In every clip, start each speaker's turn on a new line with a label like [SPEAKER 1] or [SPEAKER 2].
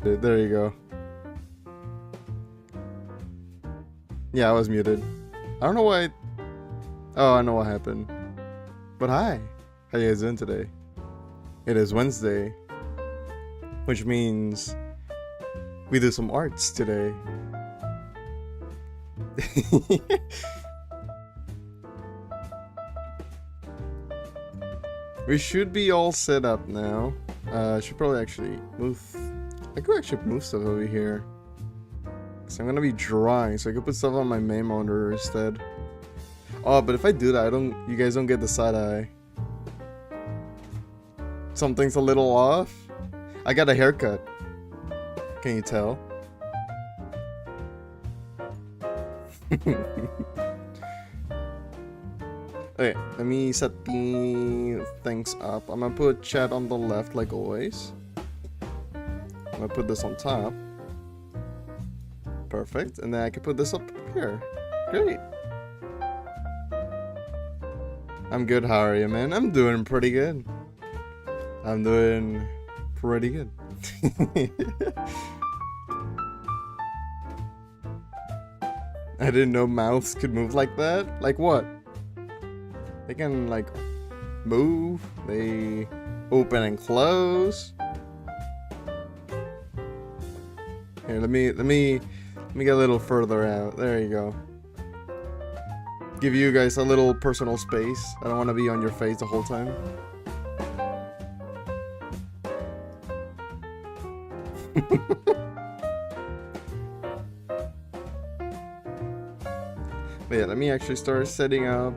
[SPEAKER 1] There you go. Yeah, I was muted. I don't know why. Oh, I know what happened. But hi. How you guys doing today? It is Wednesday. Which means we do some arts today. We should be all set up now. I should probably actually move. I could actually move stuff over here. So I'm gonna be drawing, so I could put stuff on my main monitor instead. Oh, but if I do that, you guys don't get the side eye. Something's a little off. I got a haircut. Can you tell? Okay, let me set the things up. I'm gonna put chat on the left like always. I'm gonna put this on top. Perfect. And then I can put this up here. Great. I'm good. How are you, man? I'm doing pretty good. I'm doing pretty good. I didn't know mouths could move like that. Like what? They can like move. They open and close. Here, let me get a little further out. There you go. Give you guys a little personal space. I don't want to be on your face the whole time. But yeah, let me actually start setting up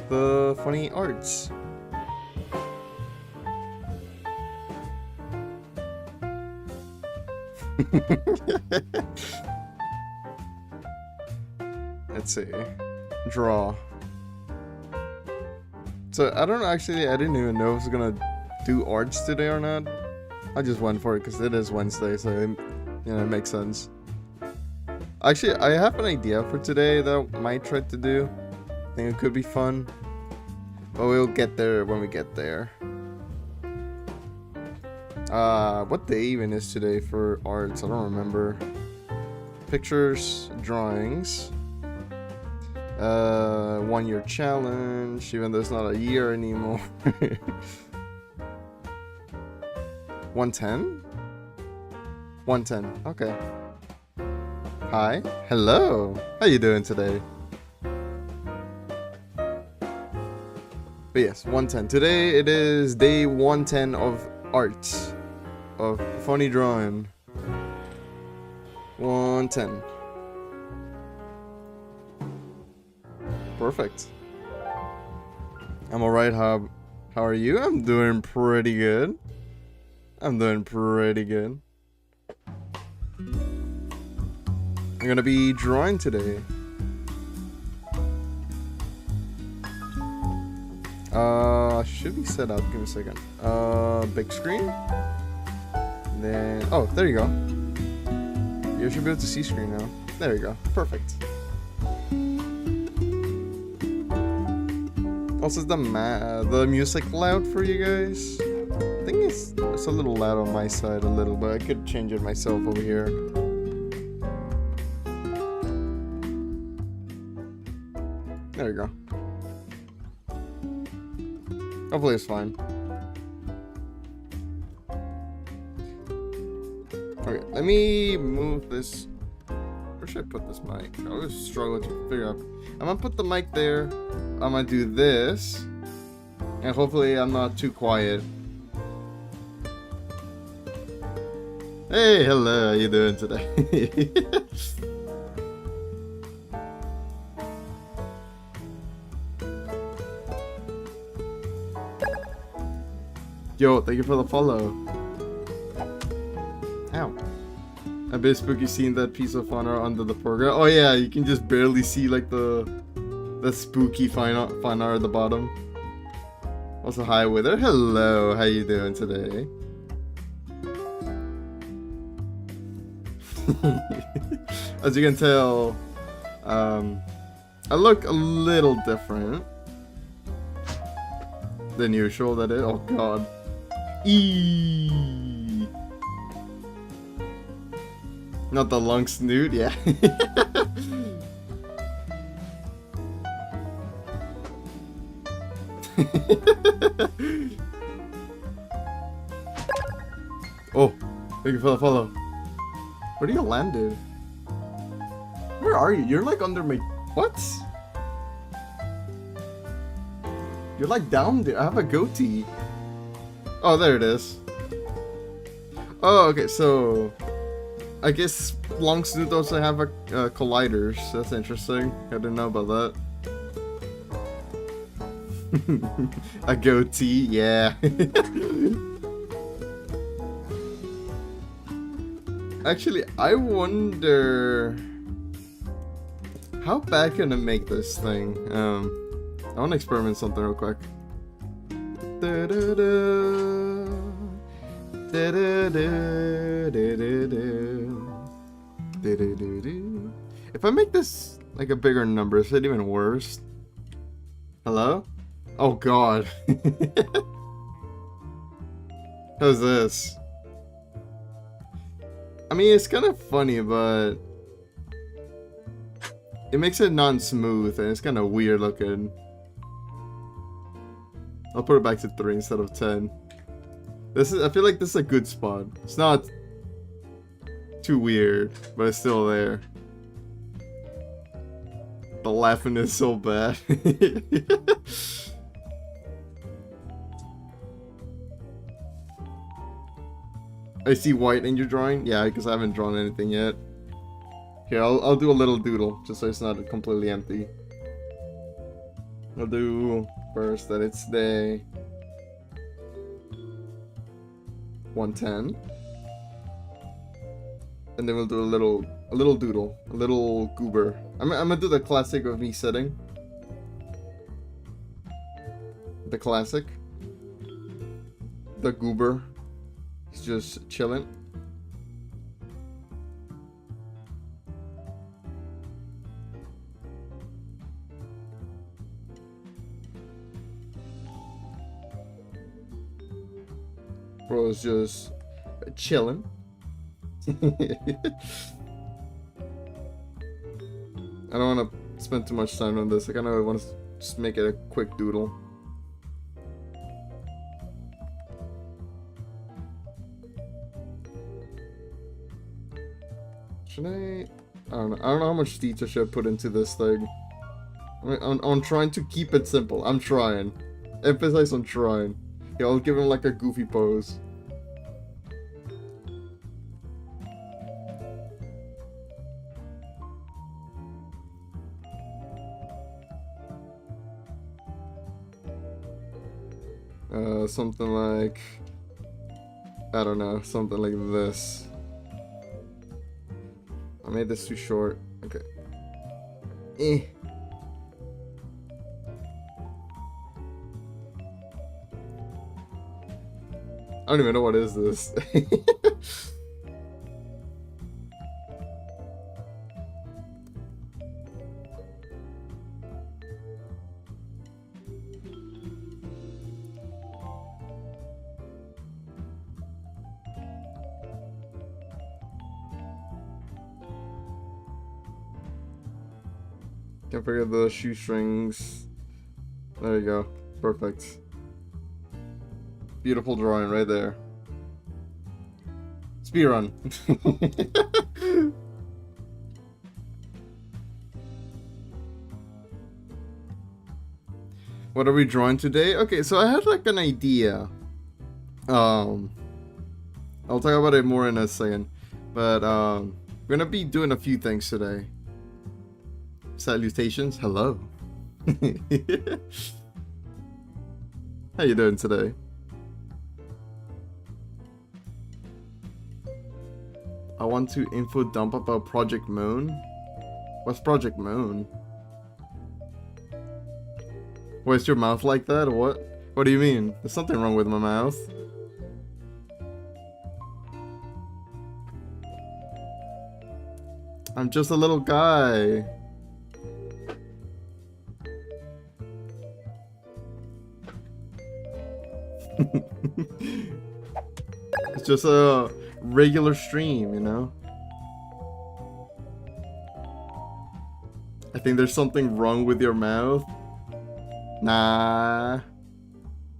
[SPEAKER 1] the funny arts. Let's see. Draw. So I don't know, actually, I didn't even know if I was gonna do arts today or not. I just went for it because it is Wednesday, so it makes sense. Actually, I have an idea for today that I might try to do. I think it could be fun. But we'll get there when we get there. What day even is today for arts? I don't remember. Pictures, drawings. 1 year challenge, even though it's not a year anymore. 110? 110, okay. Hi, hello, how you doing today? But yes, 110. Today it is day 110 of arts. Of funny drawing. 110. Perfect. I'm alright, how are you? I'm doing pretty good. I'm doing pretty good. I'm gonna be drawing today. Should be set up. Give me a second. Big screen. And then, oh, there you go. You should be able to see screen now. There you go. Perfect. Also, is the music loud for you guys? I think it's a little loud on my side a little, but I could change it myself over here. There you go. Hopefully it's fine. Okay, let me move this. Where should I put this mic? I was struggling to figure out. I'm gonna put the mic there. I'm gonna do this. And hopefully I'm not too quiet. Hey, hello, how you doing today? Yo, thank you for the follow. Ow. A bit spooky seeing that piece of fun art under the program. Oh yeah, you can just barely see like the spooky fun art at the bottom. Also, hi Wither. Hello, how you doing today? As you can tell, I look a little different than usual. That is. Oh god. Not the long snoot, yeah. Oh, thank you for the follow. Where do you land, dude? Where are you? You're like under my... What? You're like down there. I have a goatee. Oh, there it is. Oh, okay, so... I guess long snoot also have a colliders. That's interesting. I didn't know about that. A goatee, yeah. Actually, I wonder how bad can I make this thing? I want to experiment something real quick. If I make this like a bigger number, is it even worse? Hello? Oh god. How's this? I mean, it's kind of funny, but it makes it non-smooth and it's kind of weird looking. I'll put it back to 3 instead of 10. I feel like this is a good spot. It's not too weird, but it's still there. The laughing is so bad. I see white in your drawing? Yeah, because I haven't drawn anything yet. Here, I'll do a little doodle, just so it's not completely empty. I'll do first that it's day 110. And then we'll do a little doodle, a little goober. I'm gonna do the classic of me sitting. The classic. The goober. He's just chilling. Bro's just chilling. I don't want to spend too much time on this. I kind of want to just make it a quick doodle. Should I don't know. I don't know how much detail should I put into this thing. I'm trying to keep it simple. I'm trying. Emphasize on trying. Yeah, I'll give him like a goofy pose. Something like, I don't know, something like this. I made this too short. Okay. I don't even know what is this. Can't figure the shoestrings. There you go. Perfect. Beautiful drawing right there. Speedrun. What are we drawing today? Okay, so I had like an idea. I'll talk about it more in a second. But we're gonna be doing a few things today. Salutations, hello. How you doing today? I want to info dump about Project Moon. What's Project Moon? Why is your mouth like that, or what? What do you mean? There's something wrong with my mouth. I'm just a little guy. It's just a regular stream, you know? I think there's something wrong with your mouth. Nah.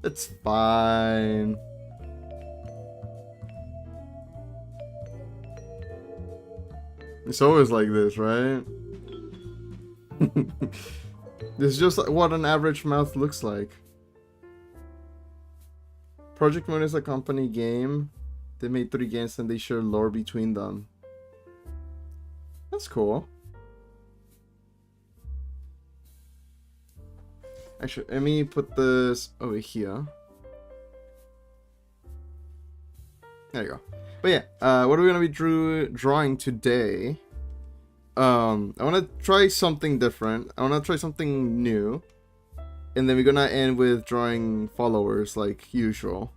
[SPEAKER 1] It's fine. It's always like this, right? This is just what an average mouth looks like. Project Moon is a company game. They made 3 games and they share lore between them. That's cool. Actually, let me put this over here. There you go. But yeah, what are we gonna be drawing today? I want to try something different. I want to try something new. And then we're gonna end with drawing followers like usual.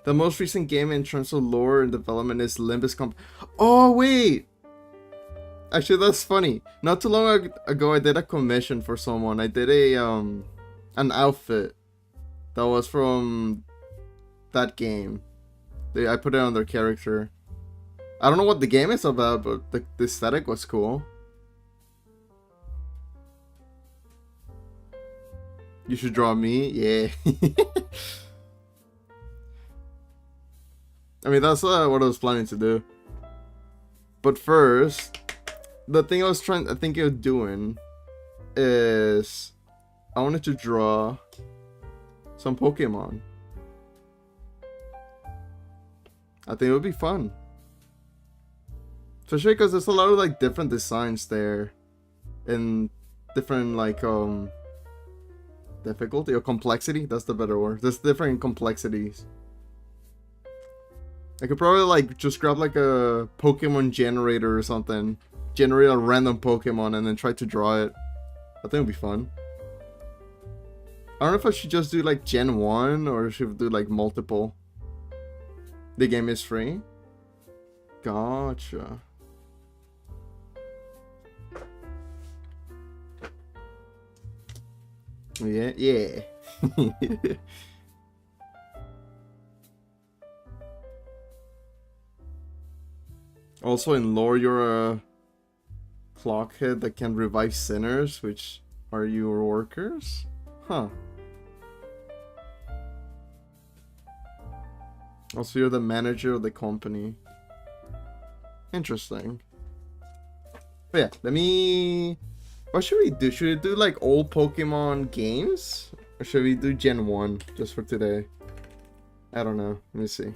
[SPEAKER 1] The most recent game in terms of lore and development is Limbus Oh, wait! Actually, that's funny. Not too long ago, I did a commission for someone. I did an outfit that was from that game. I put it on their character. I don't know what the game is about, but the aesthetic was cool. You should draw me? Yeah. I mean, that's what I was planning to do. But first, the thing I thinking of doing is I wanted to draw some Pokemon. I think it would be fun. Especially because there's a lot of like different designs there. And different like difficulty or complexity, that's the better word. There's different complexities. I could probably like just grab like a Pokemon generator or something. Generate a random Pokemon and then try to draw it. I think it would be fun. I don't know if I should just do like Gen 1 or should do like multiple. The game is free? Gotcha. Yeah, yeah. Also in lore, you're a clockhead that can revive sinners, which are your workers? Huh. Also, you're the manager of the company. Interesting. But yeah, let me... What should we do? Should we do like old Pokemon games? Or should we do Gen 1 just for today? I don't know. Let me see. Is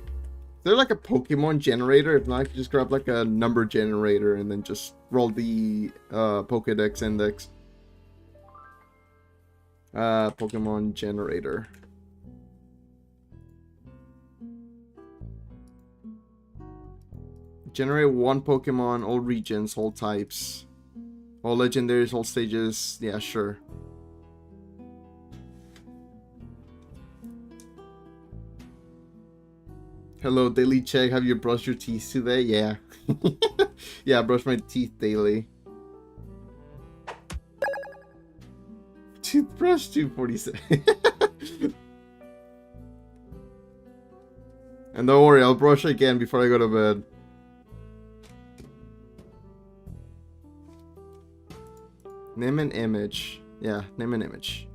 [SPEAKER 1] there like a Pokemon generator? If not, I could just grab like a number generator and then just roll the Pokedex index. Pokemon generator. Generate 1 Pokemon, all regions, all types. All legendaries, all stages. Yeah, sure. Hello, daily check. Have you brushed your teeth today? Yeah. Yeah, I brush my teeth daily. Toothbrush 246. And don't worry, I'll brush again before I go to bed. Name an image. Yeah, name an image.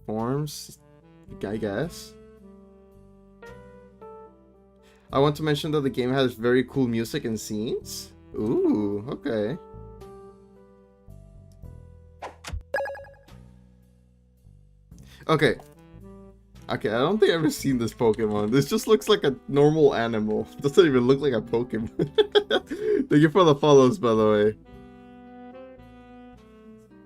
[SPEAKER 1] Forms, I guess. I want to mention that the game has very cool music and scenes. Ooh, okay. Okay. Okay, I don't think I've ever seen this Pokemon. This just looks like a normal animal. It doesn't even look like a Pokemon. Thank you for the follows, by the way.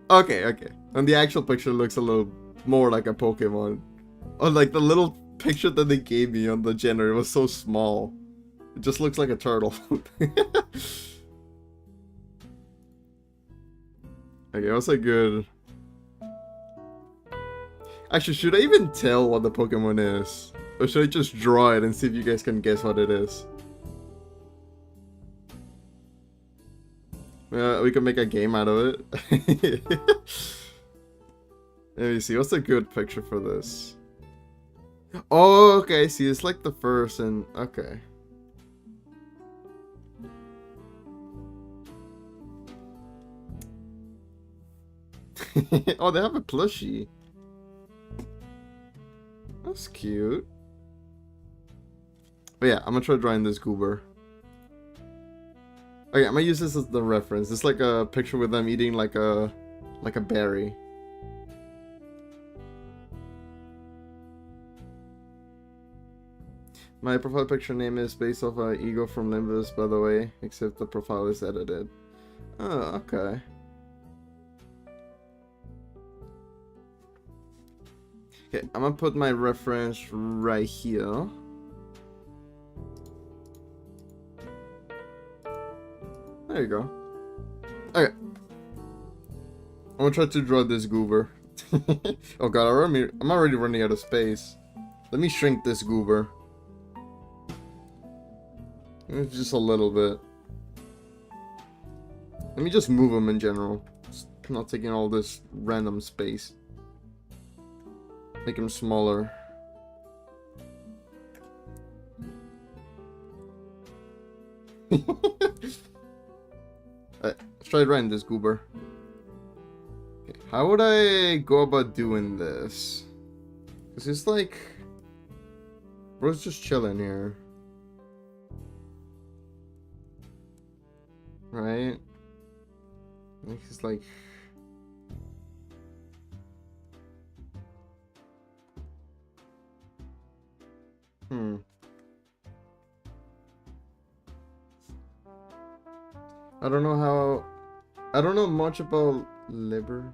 [SPEAKER 1] Okay, okay. And the actual picture looks a little more like a Pokemon. Oh, like the little picture that they gave me on the generator was so small. It just looks like a turtle. Okay, what's a good... Actually, should I even tell what the Pokemon is? Or should I just draw it and see if you guys can guess what it is? We can make a game out of it. Let me see, what's a good picture for this? Oh, okay, see, it's like the first and... Okay. Oh, they have a plushie. That's cute. But yeah, I'm gonna try drawing this goober. Okay, I'm gonna use this as the reference. It's like a picture with them eating like a berry. My profile picture name is based off Ego from Limbus, by the way, except the profile is edited. Oh, okay. Okay, I'm gonna put my reference right here. There you go. Okay. I'm gonna try to draw this goober. Oh god, I'm already running out of space. Let me shrink this goober. Just a little bit. Let me just move him in general. Just not taking all this random space. Make him smaller. Let's try drawing this goober. Okay, how would I go about doing this? Cause it's like, bro's just chilling here, right? I think he's like. I don't know much about Library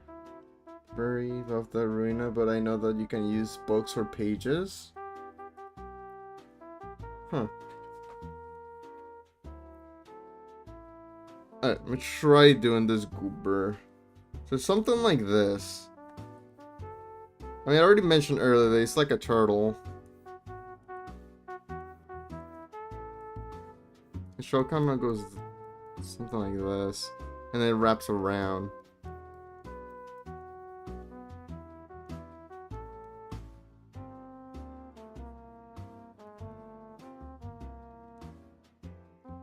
[SPEAKER 1] of the Arena, but I know that you can use books or pages. Huh. Alright, let me try doing this goober. So something like this. I mean, I already mentioned earlier that it's like a turtle. The show kind of goes something like this, and then it wraps around.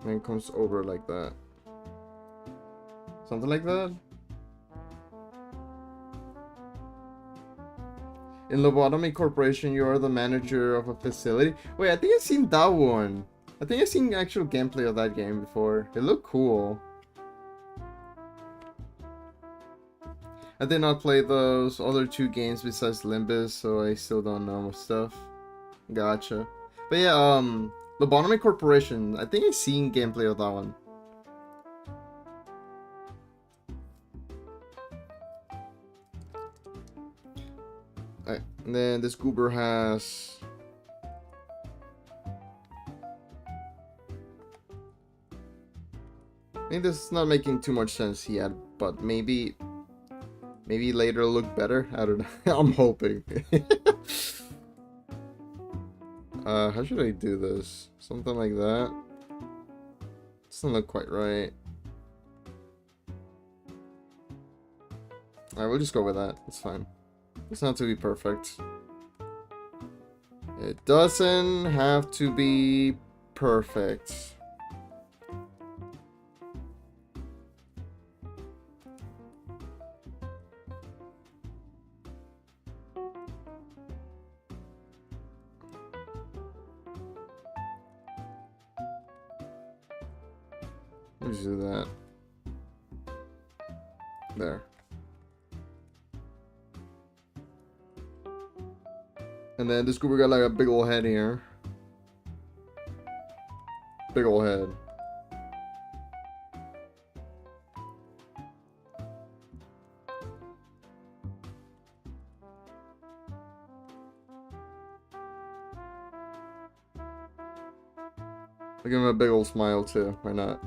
[SPEAKER 1] And it comes over like that. Something like that. In Lobotomy Corporation, you are the manager of a facility. Wait, I think I've seen that one. I think I've seen actual gameplay of that game before. It looked cool. I did not play those other two games besides Limbus, so I still don't know much stuff. Gotcha. But yeah, Lobotomy Corporation, I think I've seen gameplay of that one. Alright, and then this goober has... I think this is not making too much sense yet, but maybe later it'll look better. I don't know. I'm hoping. How should I do this? Something like that. Doesn't look quite right. Alright, we'll just go with that. It's fine. It's not to be perfect. It doesn't have to be perfect. Let's do that. There. And then this goober got like a big old head here. Big old head. I'll give him a big old smile too. Why not?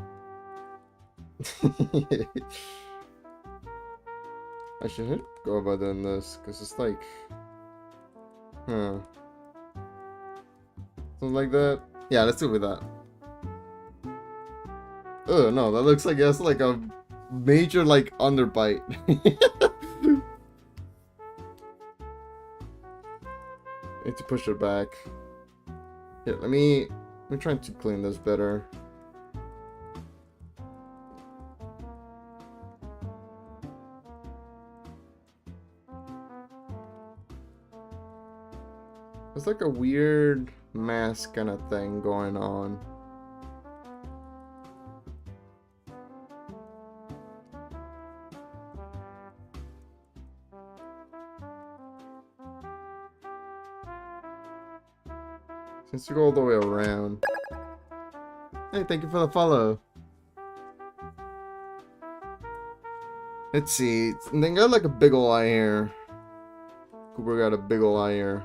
[SPEAKER 1] I should go about doing this because it's like, something like that. Yeah, let's do it with that. Oh no, that looks like it's like a major like underbite. Need to push it back. Here, let me try to clean this better. It's like a weird mask kind of thing going on. Seems to go all the way around. Hey, thank you for the follow. Let's see. They got like a big ol' eye here. Cooper got a big ol' eye here.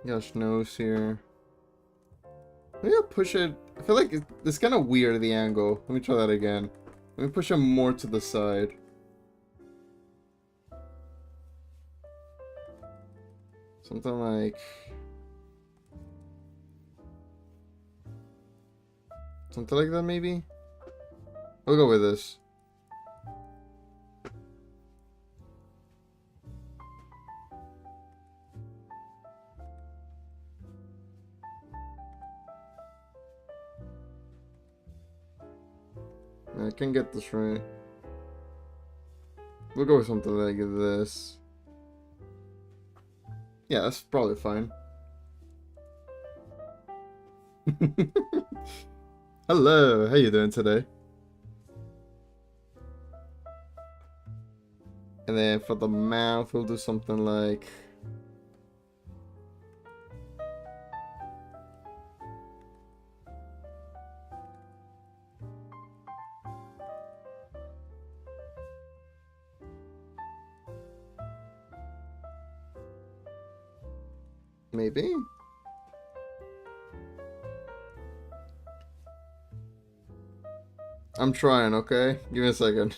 [SPEAKER 1] Gosh, nose here. Maybe I'll push it. I feel like it's kind of weird, the angle. Let me try that again. Let me push him more to the side. Something like... something like that, maybe? We'll go with this. I can get this right. We'll go with something like this. Yeah, that's probably fine. Hello, how you doing today? And then for the mouth, we'll do something like... maybe? I'm trying, okay? Give me a second.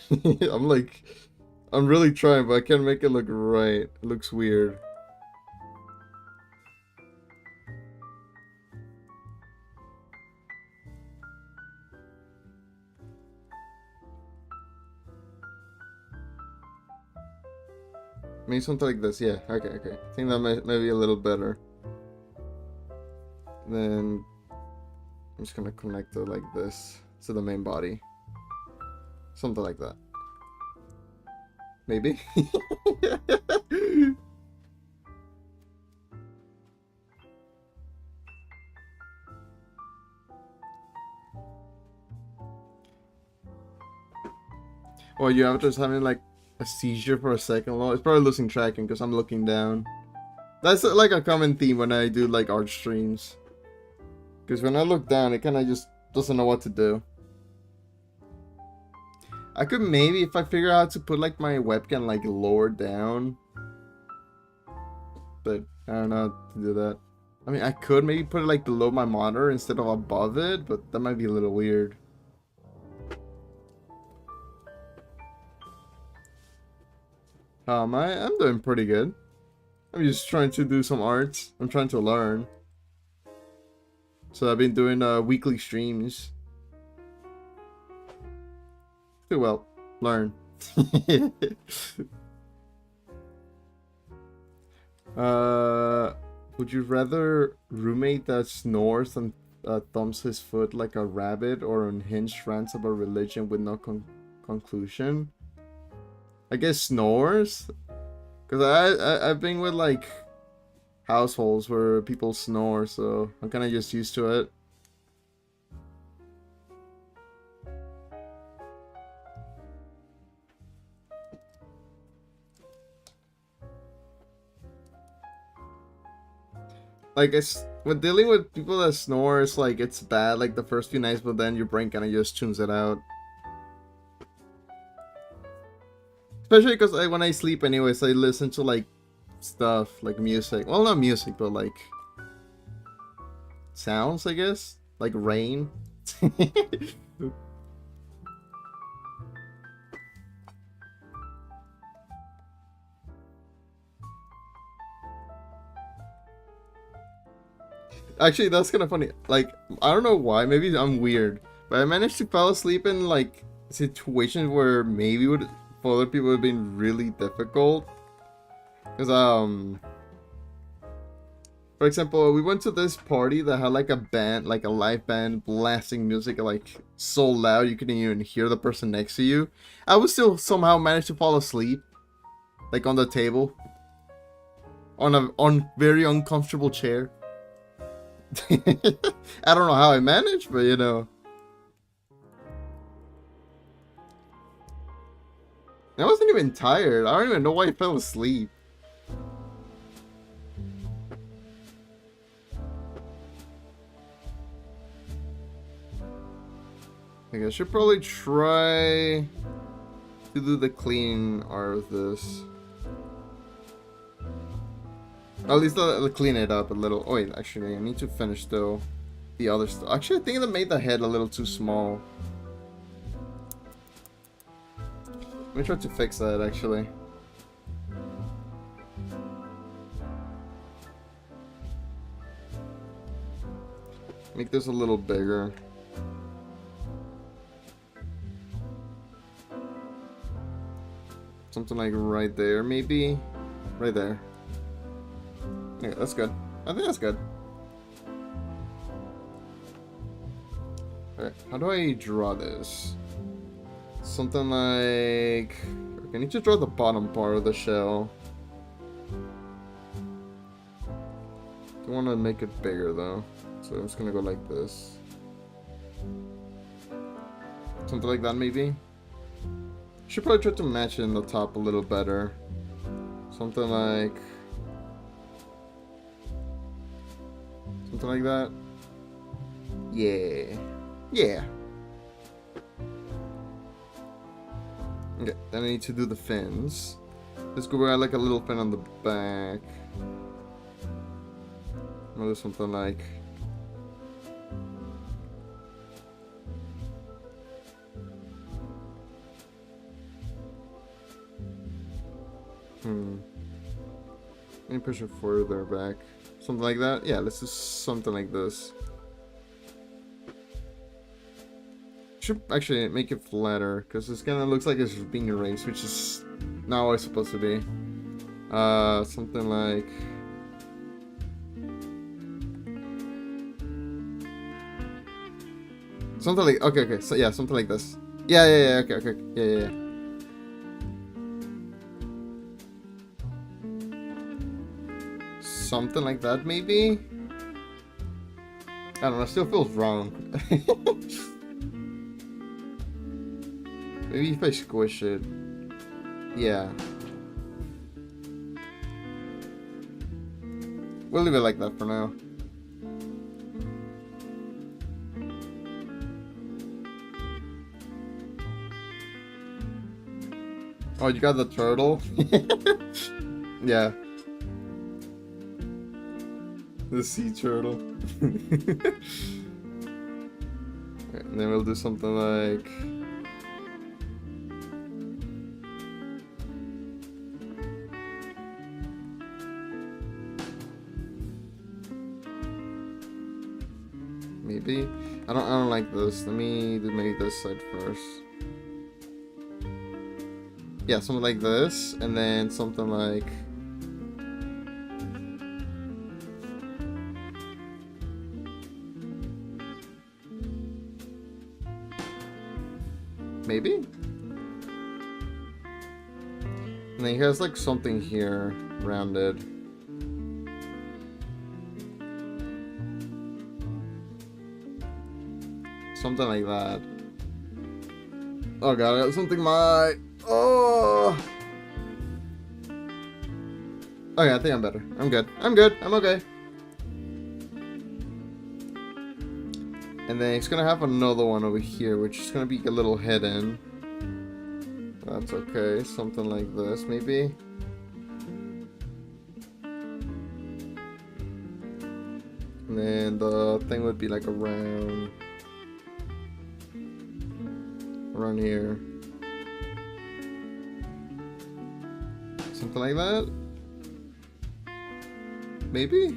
[SPEAKER 1] I'm really trying, but I can't make it look right. It looks weird. Maybe something like this, yeah. Okay. I think that may be a little better. Then I'm just gonna connect it like this to the main body. Something like that. Maybe? Well, you have just having like a seizure for a second. Well, it's probably losing tracking because I'm looking down. That's like a common theme when I do like art streams. Because when I look down, it kind of just doesn't know what to do. I could maybe, if I figure out how to put like my webcam like lower down. But I don't know how to do that. I mean, I could maybe put it like below my monitor instead of above it, but that might be a little weird. I'm doing pretty good. I'm just trying to do some arts. I'm trying to learn. So I've been doing weekly streams. Do well. Learn. Would you rather roommate that snores and thumps his foot like a rabbit, or unhinged rants about religion with no conclusion? I guess snores, because I've been with like households where people snore, so I'm kind of just used to it. Like, when dealing with people that snore, it's like, it's bad like the first few nights, but then your brain kind of just tunes it out. Especially because when I sleep anyways, I listen to like stuff, like music. Well, not music, but like sounds, I guess. Like rain. Actually, that's kind of funny. Like, I don't know why. Maybe I'm weird. But I managed to fall asleep in like situations where maybe would for other people would have been really difficult. Because For example, we went to this party that had like a band, like a live band blasting music like so loud you couldn't even hear the person next to you. I would still somehow manage to fall asleep, like on the table, on a very uncomfortable chair. I don't know how I managed, but you know. I wasn't even tired. I don't even know why I fell asleep. I should probably try to do the clean art of this. At least I'll clean it up a little. Oh wait, actually I need to finish though the other stuff. Actually I think I made the head a little too small. Let me try to fix that actually. Make this a little bigger. Something like right there, maybe? Right there. Yeah, that's good. I think that's good. Alright, how do I draw this? Something like... I need to draw the bottom part of the shell. I want to make it bigger though. So I'm just gonna go like this. Something like that maybe? Should probably try to match it in the top a little better. Something like that. Yeah. Yeah. Okay, then I need to do the fins. Let's go add like a little fin on the back. I'll do something like... Let me push it further back. Something like that? Yeah, let's do something like this. Should actually make it flatter, because this kind of looks like it's being erased, which is not how it's supposed to be. Something like... Something like... Okay, so yeah, something like this. Yeah, okay, yeah. Something like that, maybe? I don't know, it still feels wrong. Maybe if I squish it. Yeah. We'll leave it like that for now. Oh, you got the turtle? Yeah. The sea turtle. Okay, and then we'll do something like... Maybe? I don't like this. Let me make this side first. Yeah, something like this, and then something like... Maybe? And then he has like something here, rounded. Something like that. Oh god, I got something my... Oh! Okay, I think I'm better. I'm good. I'm okay. And then it's gonna have another one over here, which is gonna be a little hidden. That's okay. Something like this, maybe. And then the thing would be like around here. Something like that. Maybe?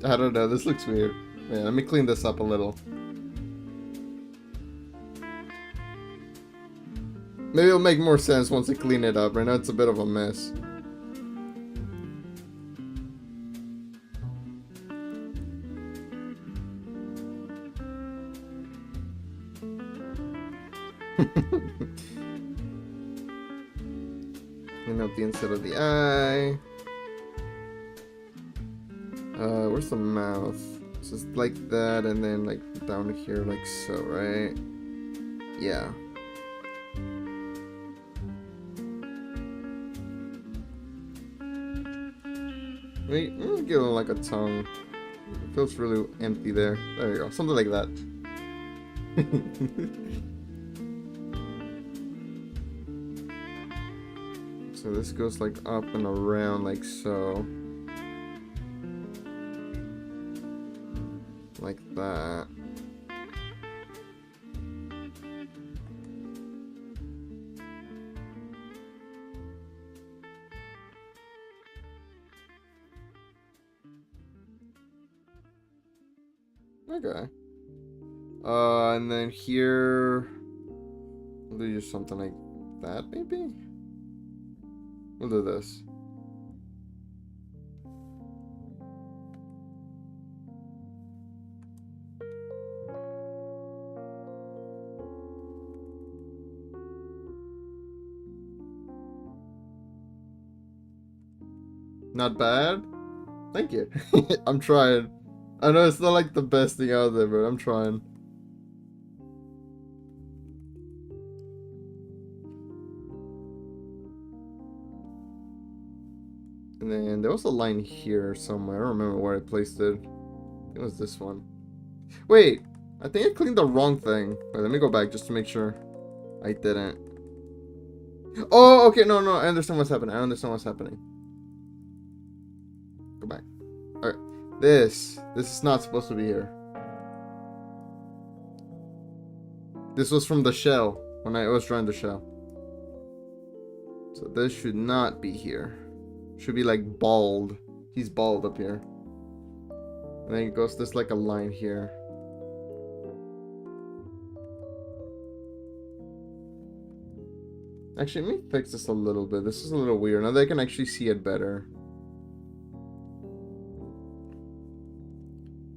[SPEAKER 1] I don't know. This looks weird. Yeah, let me clean this up a little. Maybe it'll make more sense once I clean it up. Right now it's a bit of a mess. Clean up the inside of the eye. Where's the mouth? Just like that, and then like down here, like so, right? Yeah. Wait, give it like a tongue. It feels really empty there. There you go, something like that. So this goes like up and around, like so. Like that. Okay. And then here we'll do just something like that, maybe? We'll do this. Not bad? Thank you. I'm trying. I know it's not like the best thing out there, but I'm trying. And then there was a line here somewhere. I don't remember where I placed it. It was this one. Wait, I think I cleaned the wrong thing. Wait, let me go back just to make sure I didn't. Oh, okay, no, I understand what's happening. I understand what's happening. Go back. Alright. This is not supposed to be here. This was from the shell, when I was drawing the shell. So this should not be here. Should be like bald. He's bald up here. And then it goes, there's like a line here. Actually, let me fix this a little bit. This is a little weird. Now that I can actually see it better.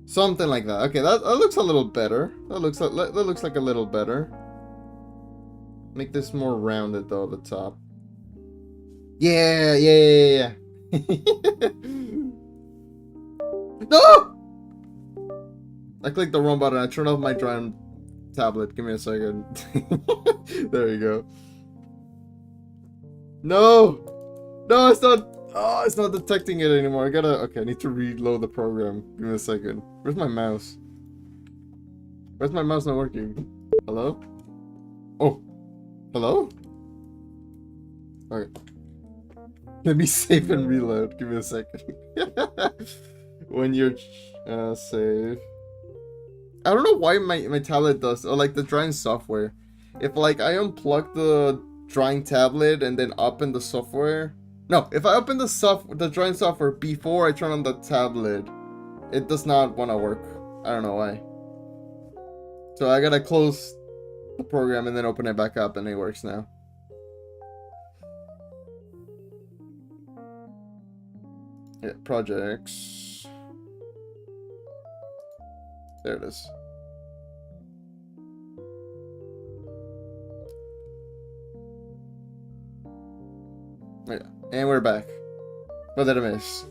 [SPEAKER 1] Something like that. Okay, that looks a little better. That looks like a little better. Make this more rounded though, the top. Yeah. No! I clicked the wrong button. I turned off my drawing tablet. Give me a second. There you go. No! No, it's not. Oh, it's not detecting it anymore. Okay, I need to reload the program. Give me a second. Where's my mouse? Where's my mouse not working? Hello? Oh. Hello? Okay. Let me save and reload. Give me a second. When you're save. I don't know why my tablet does, or like the drawing software. If like I unplug the drawing tablet and then open the software. No, if I open the drawing software before I turn on the tablet, it does not want to work. I don't know why. So I gotta close the program and then open it back up, and it works now. Yeah, projects. There it is. Yeah, and we're back. What did I miss?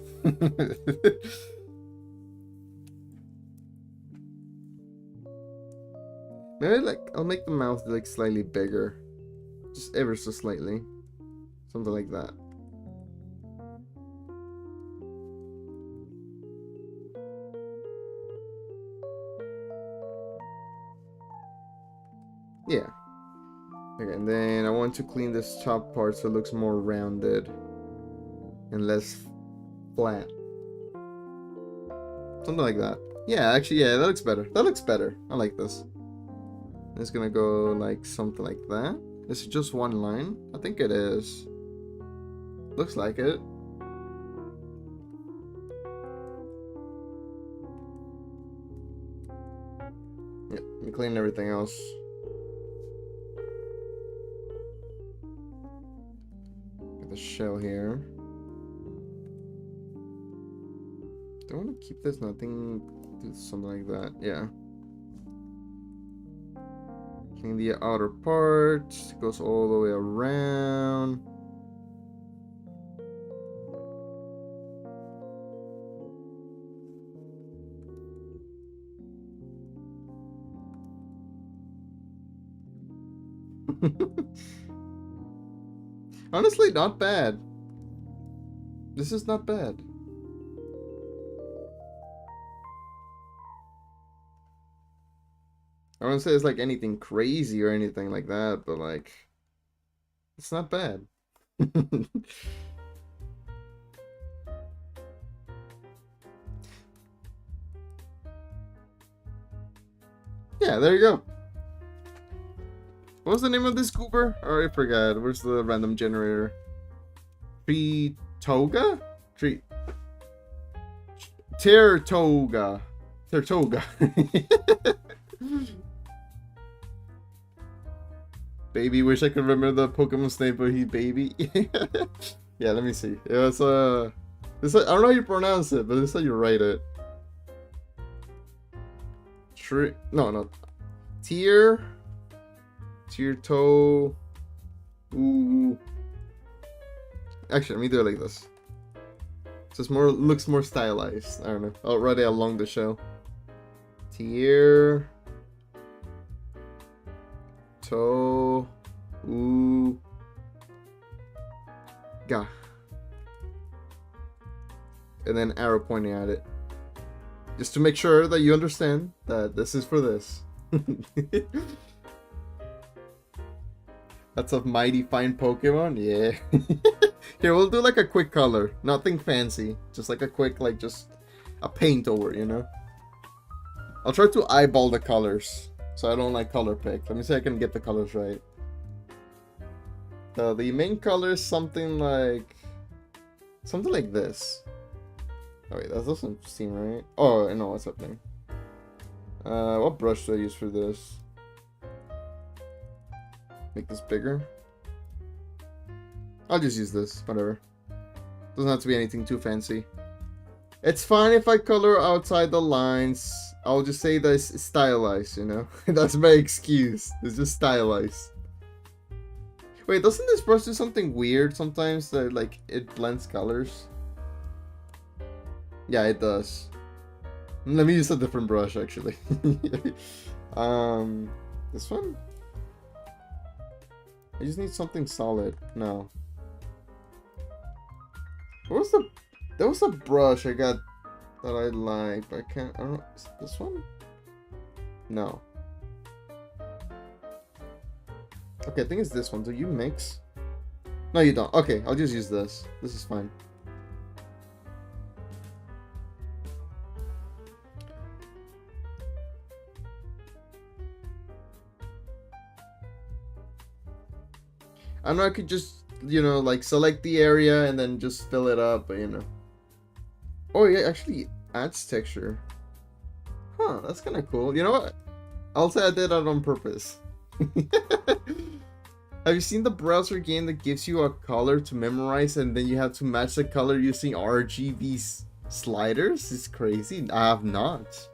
[SPEAKER 1] Maybe like I'll make the mouth like slightly bigger, just ever so slightly, something like that. Yeah. Okay, and then I want to clean this top part so it looks more rounded and less flat. Something like that. Yeah, actually, yeah, that looks better. That looks better. I like this. It's gonna go like something like that. Is it just one line? I think it is. Looks like it. Yeah, let me clean everything else. Got the shell here. Do I want to keep this? Nothing. Do something like that. Yeah. In the outer part, goes all the way around. Honestly, not bad. This is not bad. I wouldn't say it's like anything crazy or anything like that, but like, it's not bad. Yeah, there you go. What was the name of this goober? Oh, I forgot. Where's the random generator? Toga? Tertoga. Tertoga. Baby, wish I could remember the Pokemon's name, but he baby. Yeah, let me see. It was this, I don't know how you pronounce it, but this is how you write it. No. Toe. Ooh. Actually, let me do it like this. Just looks more stylized. I don't know. I'll write it along the show. Toe. Ooh. Ga. And then arrow pointing at it. Just to make sure that you understand that this is for this. That's a mighty fine Pokemon? Yeah. Here, we'll do like a quick color. Nothing fancy. Just like a quick, like just a paint over, you know? I'll try to eyeball the colors. So I don't like color pick. Let me see if I can get the colors right. The main color is something like this. Oh wait, that doesn't seem right. Oh, I know what's happening. What brush do I use for this? Make this bigger. I'll just use this, whatever. Doesn't have to be anything too fancy. It's fine if I color outside the lines. I'll just say that it's stylized, you know? That's my excuse. It's just stylized. Wait, doesn't this brush do something weird sometimes that like it blends colors? Yeah, it does. Let me use a different brush actually. This one? I just need something solid. No. There was a brush I got that I like, but I don't know. Is it this one? No. Okay, I think it's this one. Do you mix? No, you don't. Okay, I'll just use this. This is fine. I know I could just, you know, like select the area and then just fill it up, but you know. Oh, yeah, actually adds texture. Huh, that's kind of cool. You know what? I'll say I did that on purpose. Have you seen the browser game that gives you a color to memorize and then you have to match the color using RGB sliders? It's crazy. I have not.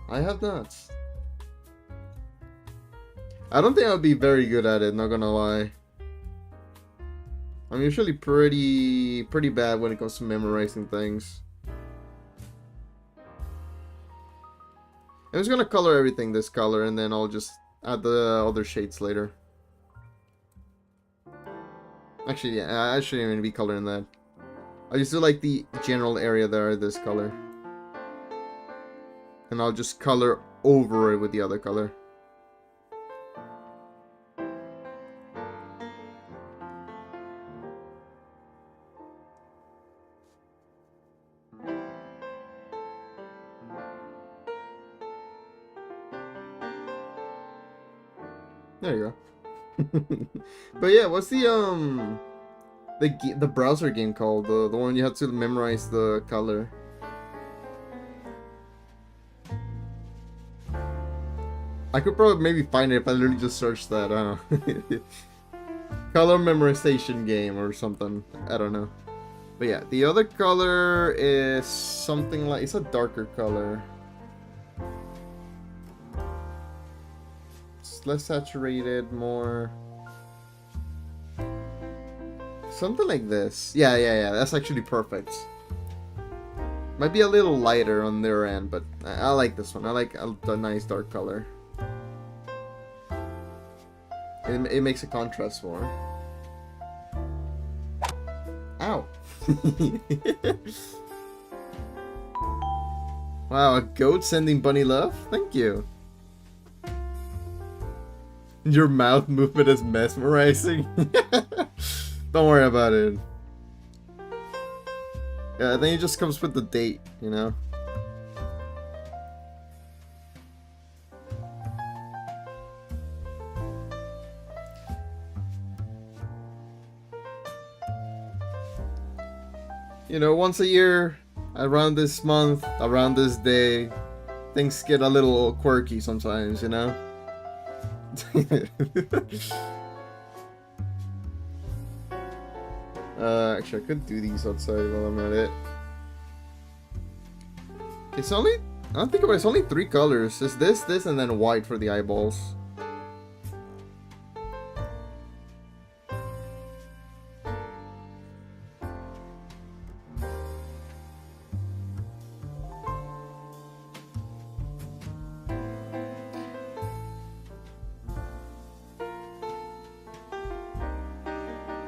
[SPEAKER 1] I have not. I don't think I'll be very good at it, not gonna lie. I'm usually pretty bad when it comes to memorizing things. I'm just gonna color everything this color and then I'll just add the other shades later. Actually, yeah, I shouldn't even be coloring that. I just do like the general area there, this color. And I'll just color over it with the other color. There you go. But yeah, what's the browser game called? The one you have to memorize the color. I could probably maybe find it if I literally just searched that. I don't know. Color memorization game or something. I don't know. But yeah, the other color is something like, it's a darker color. It's less saturated, more something like this. Yeah, that's actually perfect. Might be a little lighter on their end, but I like this one. I like the nice dark color. It makes a contrast more. Ow. Wow, a goat sending bunny love? Thank you. Your mouth movement is mesmerizing. Don't worry about it. Yeah, I think it just comes with the date, you know? You know, once a year, around this month, around this day, things get a little quirky sometimes, you know? Actually, I could do these outside while I'm at it. It's only, I don't think about it, it's only 3 colors. It's this, and then white for the eyeballs.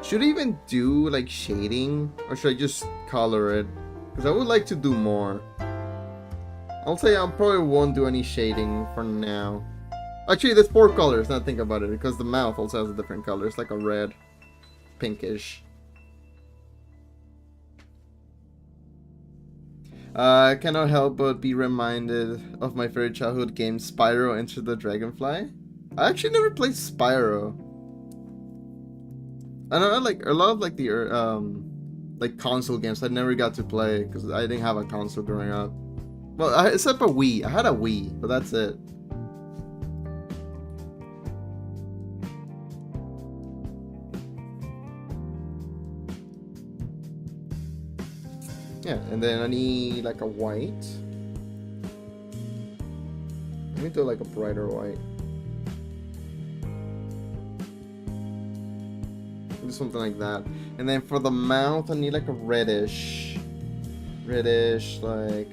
[SPEAKER 1] Should I even do like shading, or should I just color it? Because I would like to do more. I'll say I probably won't do any shading for now. Actually, there's 4 colors, now think about it, because the mouth also has a different color. It's like a red, pinkish. I cannot help but be reminded of my favorite childhood game, Spyro Enter the Dragonfly. I actually never played Spyro. I know, like a lot of like the like console games I never got to play because I didn't have a console growing up. Well, except a Wii. I had a Wii, but that's it. Yeah, and then I need like a white. Let me do like a brighter white. Something like that. And then for the mouth, I need like a reddish, like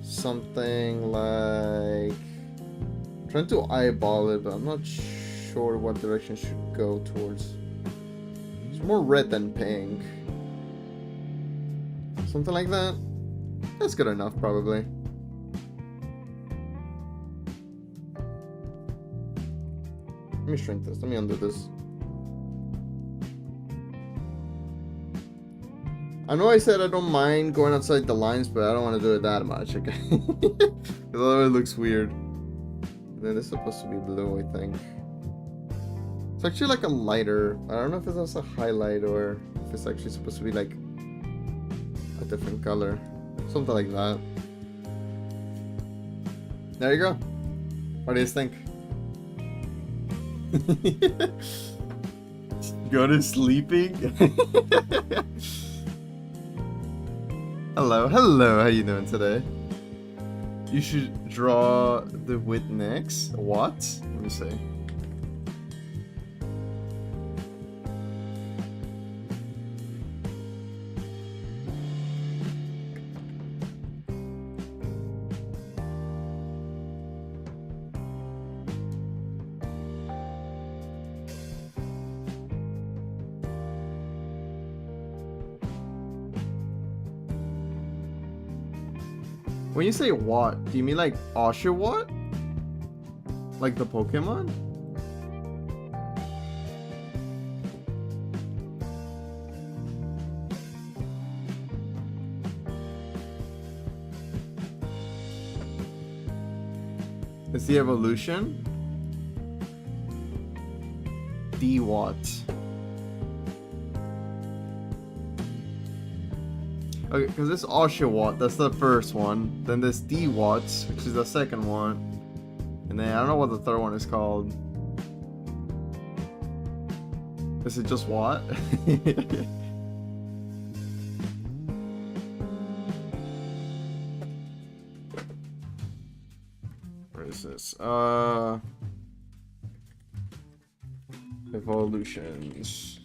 [SPEAKER 1] something like, I'm trying to eyeball it, but I'm not sure what direction should go towards. It's more red than pink. Something like that. That's good enough, probably. Let me shrink this. Let me undo this. I know I said I don't mind going outside the lines, but I don't want to do it that much, okay? Because otherwise it looks weird. And then this is supposed to be blue, I think. It's actually like a lighter. I don't know if it's a highlight or if it's actually supposed to be like a different color. Something like that. There you go. What do you think? Go to sleeping? Hello, how you doing today? You should draw the width next. What? Let me see. When you say what, do you mean like Oshawott? Like the Pokemon? It's the evolution? D-Watt. Okay, because this Oshawott, that's the first one. Then this D-Watt, which is the second one. And then I don't know what the third one is called. Is it just Watt? Evolutions.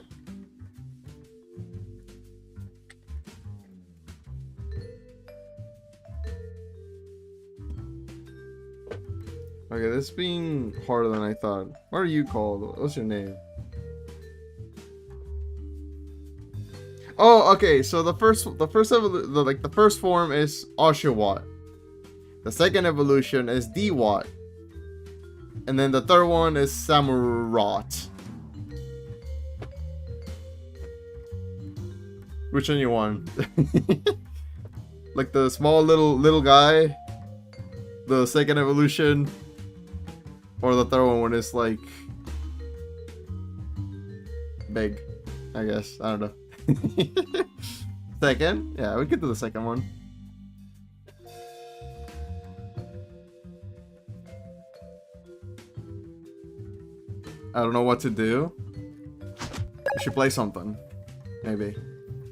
[SPEAKER 1] Okay, this is being harder than I thought. What are you called? What's your name? Oh, okay. So the first form is Oshawott. The second evolution is Dewott. And then the third one is Samurott. Which one you want? Like the small little guy? The second evolution? Or the third one when it's like big, I guess. I don't know. Second? Yeah, we could do the second one. I don't know what to do. We should play something. Maybe.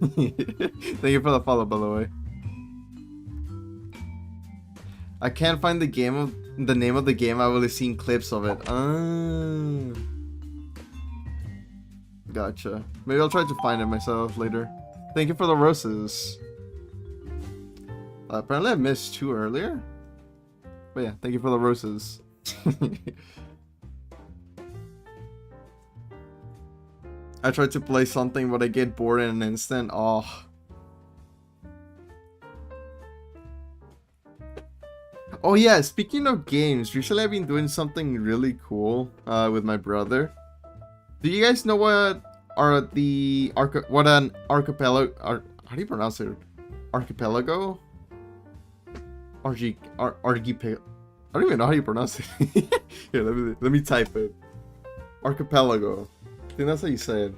[SPEAKER 1] Thank you for the follow, by the way. I can't find the name of the game. I've only seen clips of it. Gotcha. Maybe I'll try to find it myself later. Thank you for the roses. Apparently I missed 2 earlier. But yeah, thank you for the roses. I tried to play something, but I get bored in an instant. Oh. Oh yeah, speaking of games, recently I've been doing something really cool with my brother. Do you guys know what an archipelago? How do you pronounce it? Archipelago? Archipelago. I don't even know how you pronounce it. Here, let me type it. Archipelago. I think that's how you say it.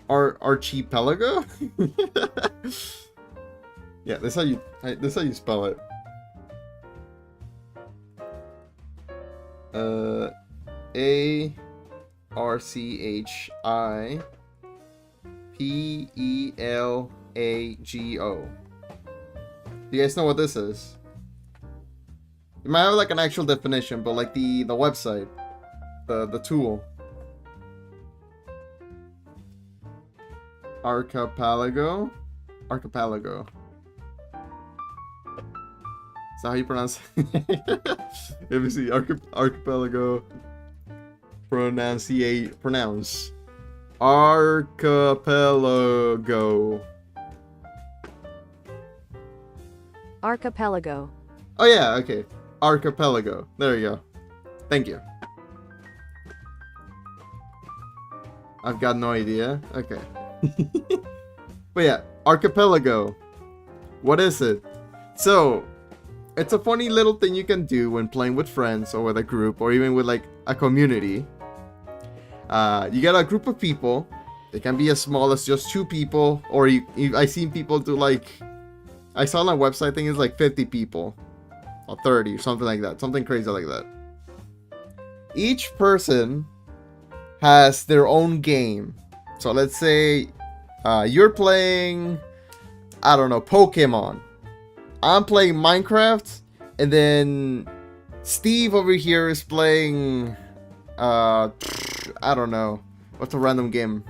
[SPEAKER 1] Archipelago? Yeah, that's how you spell it. Archipelago. Do you guys know what this is? You might have like an actual definition, but like the website, the tool. Archipelago. Is that how you pronounce it? Let me see. Archipelago. Pronounce.
[SPEAKER 2] Archipelago.
[SPEAKER 1] Oh yeah, okay. Archipelago. There you go. Thank you. I've got no idea. Okay. But yeah, Archipelago. What is it? So, it's a funny little thing you can do when playing with friends or with a group or even with like a community. You get a group of people. It can be as small as just 2 people, or I've seen people do like, I saw on a website, I think it's like 50 people or 30 or something like that, something crazy like that. Each person has their own game. So let's say you're playing, I don't know, Pokemon. I'm playing Minecraft, and then Steve over here is playing, I don't know, what's a random game?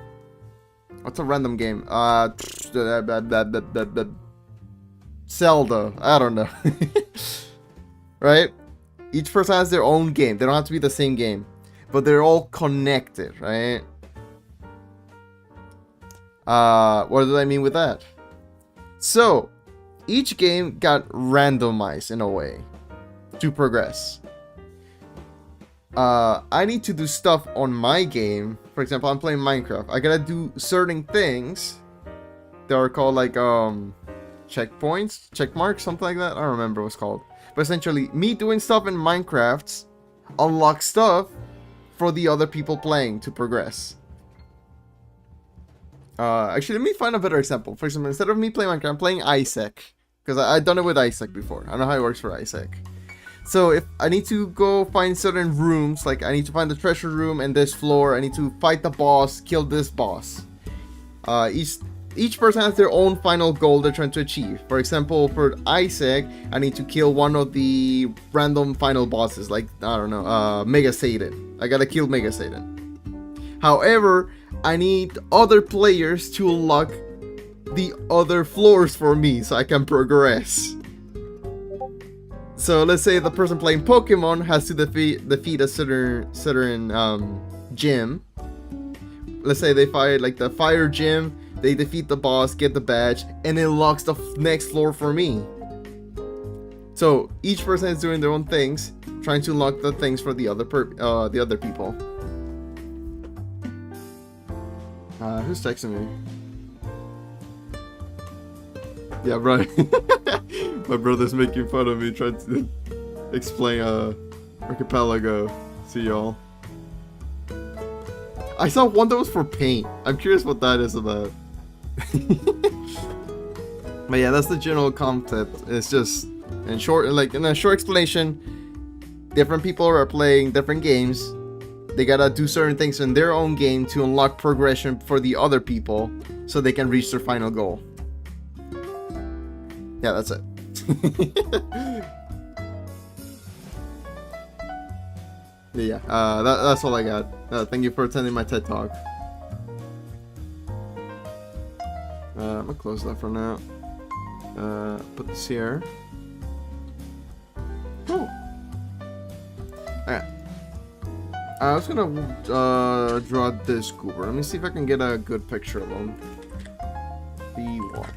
[SPEAKER 1] Zelda, I don't know. Right? Each person has their own game. They don't have to be the same game, but they're all connected, right? What do I mean with that? So, each game got randomized in a way to progress. I need to do stuff on my game. For example, I'm playing Minecraft. I gotta do certain things that are called like checkpoints, check marks, something like that. I don't remember what it's called. But essentially, me doing stuff in Minecraft unlocks stuff for the other people playing to progress. Actually, let me find a better example. For example, instead of me playing Minecraft, I'm playing Isaac. Because I've done it with Isaac before. I know how it works for Isaac. So if I need to go find certain rooms, like I need to find the treasure room and this floor, I need to fight the boss, kill this boss. each person has their own final goal they're trying to achieve. For example, for Isaac, I need to kill one of the random final bosses, like, I don't know, Mega Satan. I gotta kill Mega Satan. However, I need other players to unlock the other floors for me so I can progress. So let's say the person playing Pokemon has to defeat a certain gym. Let's say they fight like the fire gym, they defeat the boss, get the badge, and it unlocks the next floor for me. So each person is doing their own things, trying to unlock the things for the other people. Who's texting me? Yeah, right. My brother's making fun of me trying to explain Archipelago to y'all. I saw one that was for paint. I'm curious what that is about. But yeah, that's the general concept. It's just in a short explanation, different people are playing different games. They gotta do certain things in their own game to unlock progression for the other people so they can reach their final goal. Yeah, that's it. Yeah, that's all I got. Thank you for attending my TED Talk. I'm gonna close that for now. Put this here. Oh. Alright. I was gonna draw this goober. Let me see if I can get a good picture of him. The what?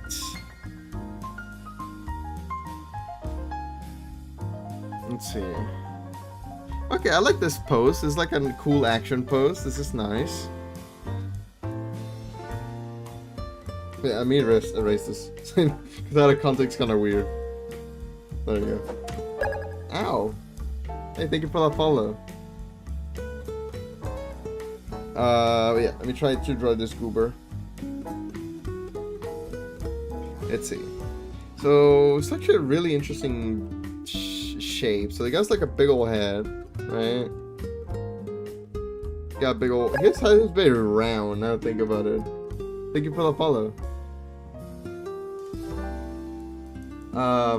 [SPEAKER 1] Let's see. Okay, I like this pose. It's like a cool action pose. This is nice. Yeah, I mean erase this. Because out of context, kind of weird. There you go. Ow! Hey, thank you for that follow. Yeah, let me try to draw this goober. Let's see. So, it's actually a really interesting shape. So, the guy's like a big old head, right? Got a big old... His head is very round, now I think about it. Thank you for the follow. I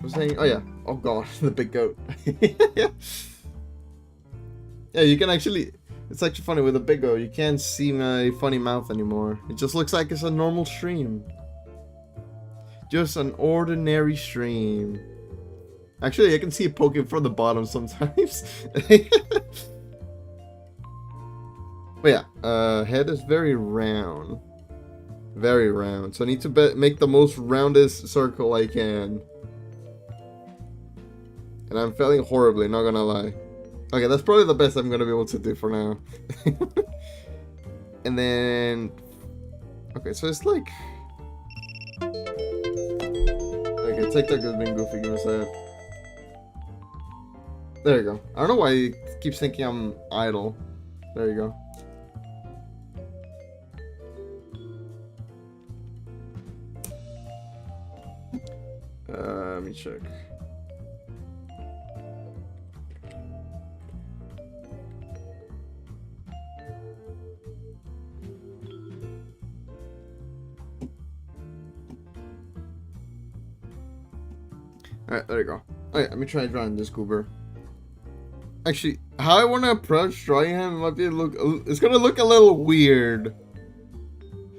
[SPEAKER 1] was saying... Oh, yeah. Oh, God. The big goat. Yeah, you can actually... It's actually funny, with a big goat, you can't see my funny mouth anymore. It just looks like it's a normal stream. Just an ordinary stream. Actually, I can see it poking from the bottom sometimes. But yeah, head is very round. Very round. So I need to make the most roundest circle I can. And I'm failing horribly, not gonna lie. Okay, that's probably the best I'm gonna be able to do for now. And then... Okay, so it's like... Okay, TikTok has been goofy, give me a second. There you go. I don't know why it keeps thinking I'm idle. There you go. Let me check. Alright, there you go. Okay, let me try drawing this goober. Actually, how I want to approach drawing him might be it's gonna look a little weird.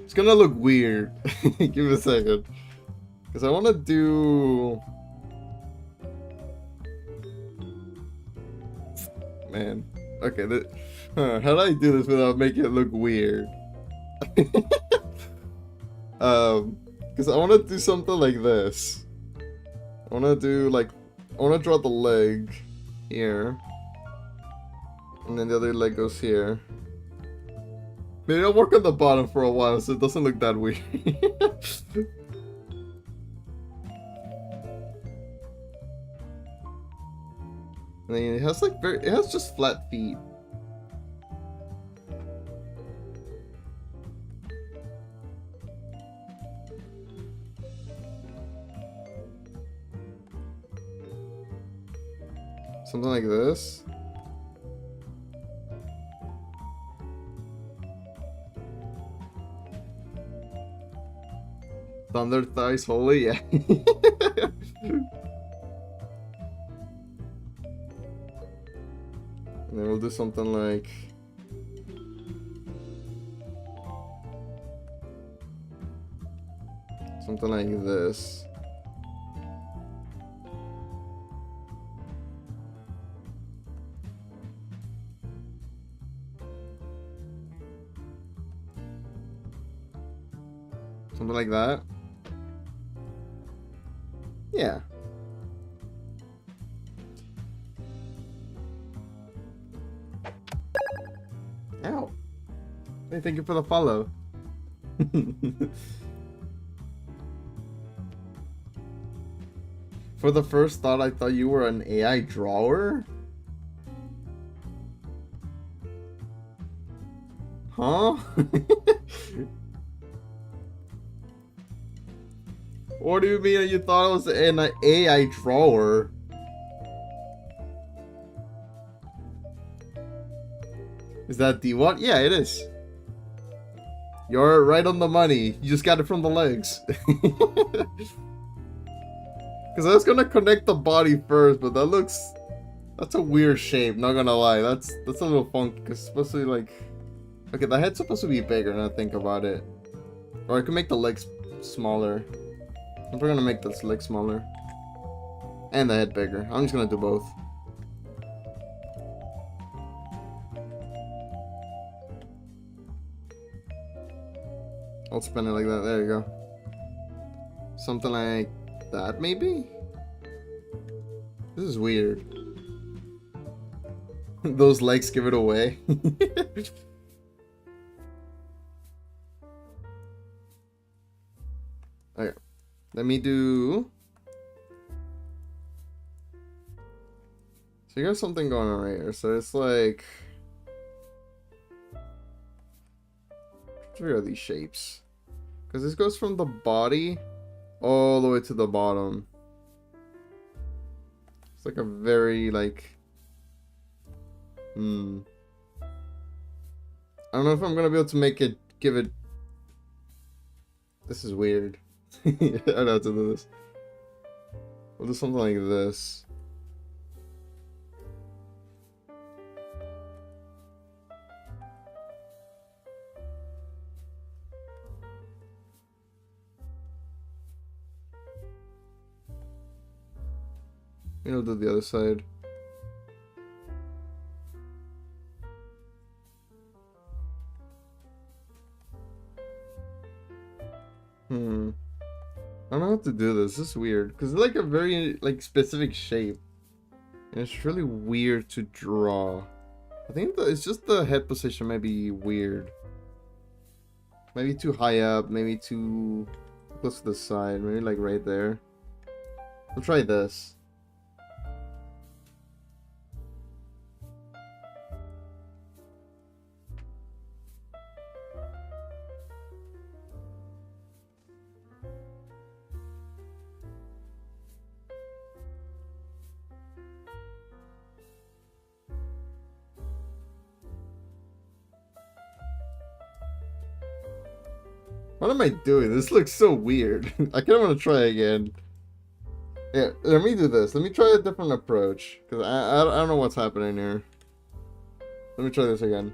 [SPEAKER 1] It's gonna look weird. Give me a second. Because I want to do... Man. Okay, how do I do this without making it look weird? Because I want to do something like this. I want to draw the leg here. And then the other leg goes here. Maybe I'll work on the bottom for a while so it doesn't look that weird. And then it has like it has just flat feet. Something like this. Thunder thighs holy, yeah. And then we'll do something like this. Something like that. Yeah. Ow. Hey, thank you for the follow. For the first thought, I thought you were an AI drawer? Huh? What do you mean you thought it was an AI drawer? Is that the what? Yeah, it is. You're right on the money. You just got it from the legs. Because I was gonna connect the body first, but that's a weird shape, not gonna lie. That's a little funky, because it's supposed to be like... Okay, the head's supposed to be bigger, now I think about it. Or I can make the legs smaller. I'm probably gonna make this leg smaller. And the head bigger. I'm just gonna do both. I'll spin it like that. There you go. Something like that, maybe? This is weird. Those legs give it away. Okay. Let me do... So you got something going on right here. So it's like... Which are these shapes? Because this goes from the body all the way to the bottom. It's like a very, like... I don't know if I'm gonna be able to make it... Give it... This is weird. I don't have to do this. We'll do something like this. Maybe I'll do the other side. I don't know how to do this. This is weird. Because it's like a very like specific shape. And it's really weird to draw. I think it's just the head position might be weird. Maybe too high up. Maybe too close to the side. Maybe like right there. I'll try this. What am I doing? This looks so weird. I kind of want to try again. Yeah, let me do this. Let me try a different approach. Because I don't know what's happening here. Let me try this again.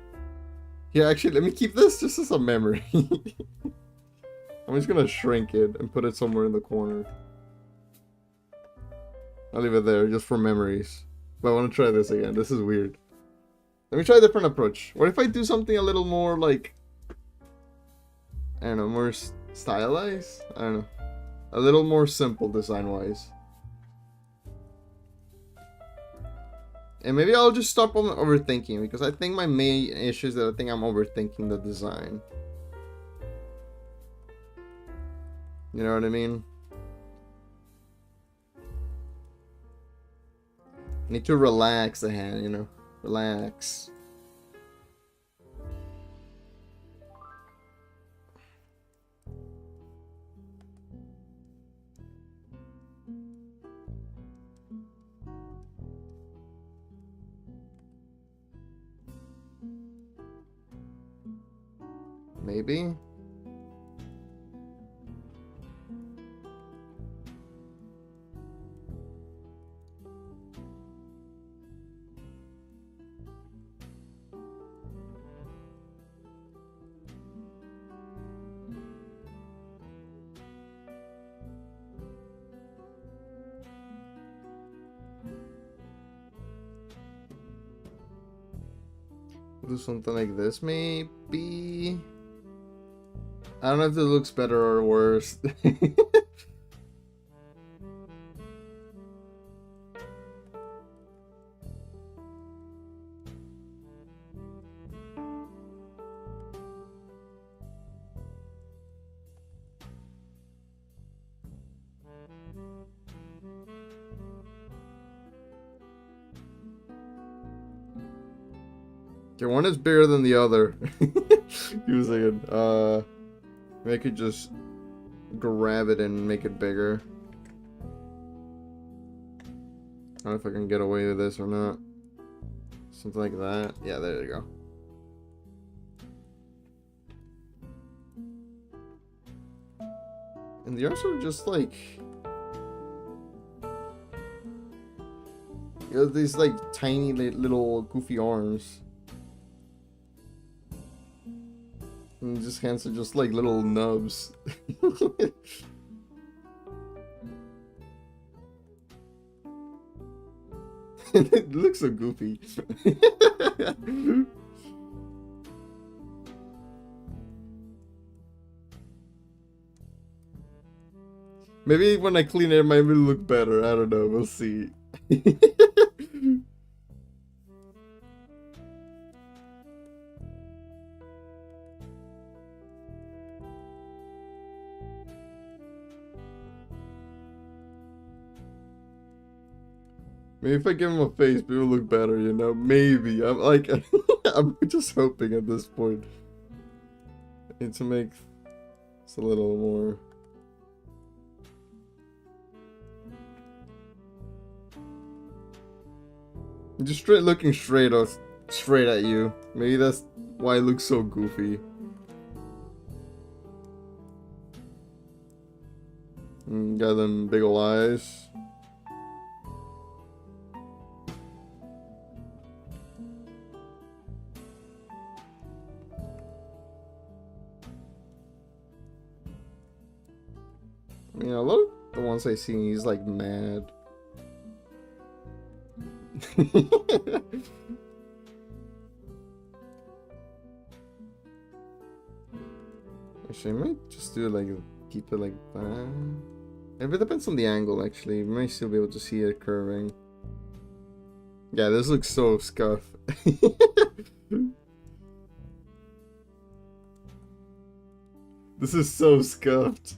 [SPEAKER 1] Yeah, actually, let me keep this just as a memory. I'm just going to shrink it and put it somewhere in the corner. I'll leave it there just for memories. But I want to try this again. This is weird. Let me try a different approach. What if I do something a little more like... I don't know, more stylized? I don't know. A little more simple design-wise. And maybe I'll just stop on overthinking, because I think my main issue is that I think I'm overthinking the design. You know what I mean? I need to relax the hand, you know? Relax. Maybe. Do something like this, maybe. I don't know if it looks better or worse. Okay, one is bigger than the other. He was saying, I could just grab it and make it bigger. I don't know if I can get away with this or not. Something like that. Yeah, there you go. And the arms are just like... You know, these like tiny little goofy arms. And his hands are just like little nubs. It looks so goofy. Maybe when I clean it, it might look better. I don't know. We'll see. Maybe if I give him a face, maybe it'll look better, you know? Maybe. I'm like, I'm just hoping at this point. I need to make this a little more. Just looking straight at you. Maybe that's why it looks so goofy. Got them big ol' eyes. You know, a lot of the ones I see, he's like mad. Actually, I might just do it like, keep it like that. If it depends on the angle, actually. We might still be able to see it curving. Yeah, this looks so scuffed. This is so scuffed.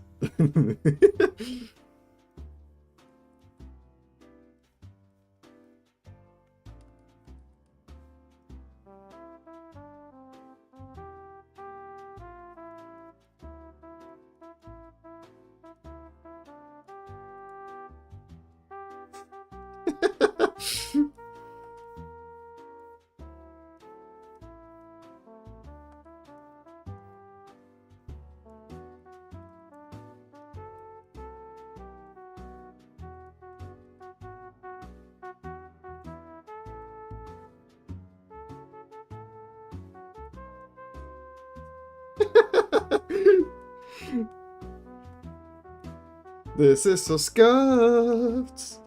[SPEAKER 1] This is so scuffed,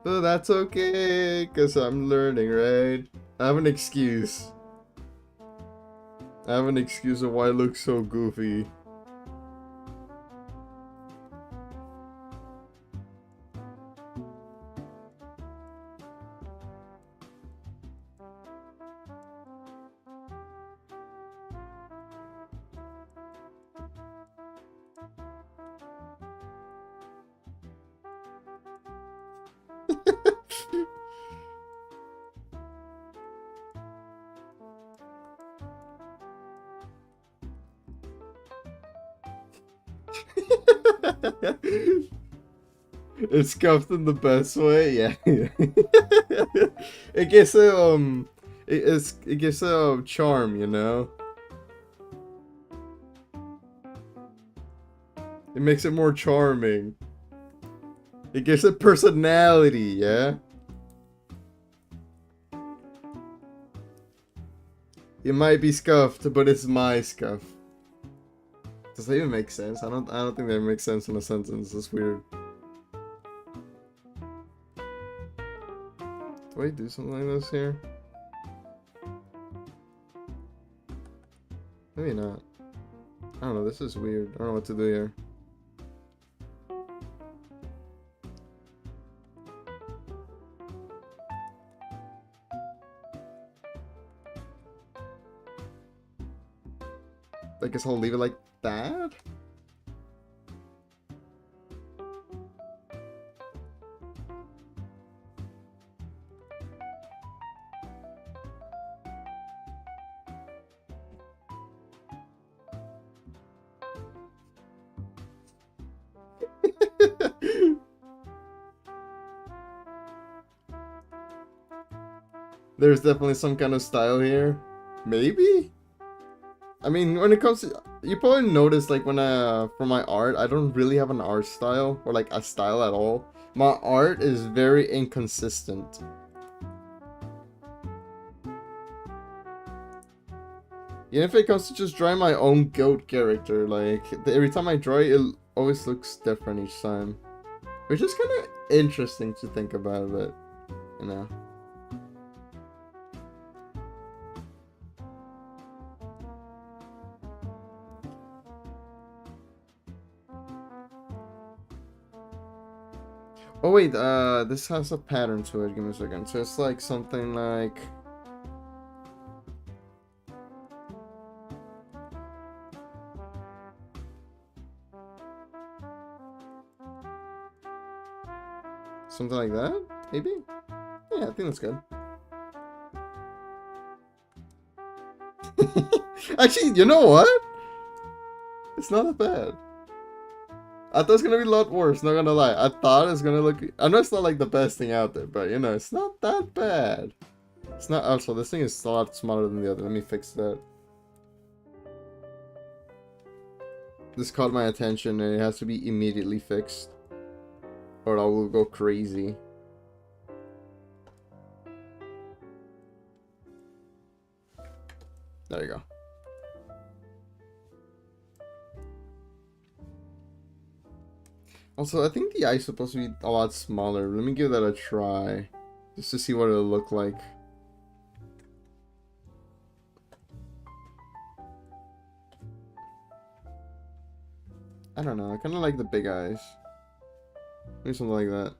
[SPEAKER 1] but that's okay, cause I'm learning, right? I have an excuse. I have an excuse of why it looks so goofy. It's scuffed in the best way, yeah. It gives it gives a charm, you know. It makes it more charming. It gives it personality, yeah. It might be scuffed, but it's my scuff. Does that even make sense? I don't think that makes sense in a sentence. It's weird. Do I do something like this here? Maybe not. I don't know, this is weird. I don't know what to do here. I guess I'll leave it like that? There's definitely some kind of style here. Maybe? I mean, when it comes to... You probably noticed, like, when for my art, I don't really have an art style, or, like, a style at all. My art is very inconsistent. Even if it comes to just drawing my own goat character, like, every time I draw it, it always looks different each time. Which is kind of interesting to think about, but, you know. Oh wait, this has a pattern to it. Give me a second. So it's like something like... Something like that? Maybe? Yeah, I think that's good. Actually, you know what? It's not that bad. I thought it was gonna be a lot worse, not gonna lie. I thought it's gonna look... I know it's not like the best thing out there, but you know, it's not that bad. It's not... Also, this thing is a lot smaller than the other. Let me fix that. This caught my attention and it has to be immediately fixed, or I will go crazy. There you go. Also, I think the eye's supposed to be a lot smaller. Let me give that a try, just to see what it'll look like. I don't know, I kind of like the big eyes. Maybe something like that.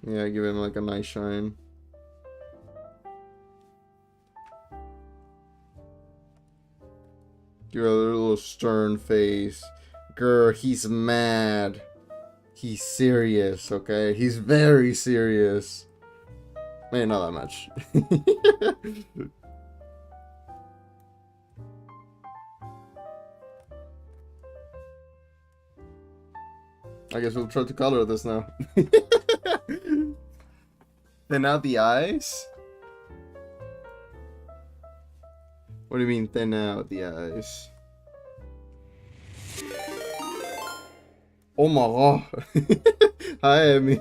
[SPEAKER 1] Yeah, give him like a nice shine. Give it a little stern face. Grr, he's mad. He's serious, okay? He's very serious. Maybe not that much. I guess we'll try to color this now. Thin out the eyes? What do you mean thin out the eyes? Oh my god. Hi, Emmy.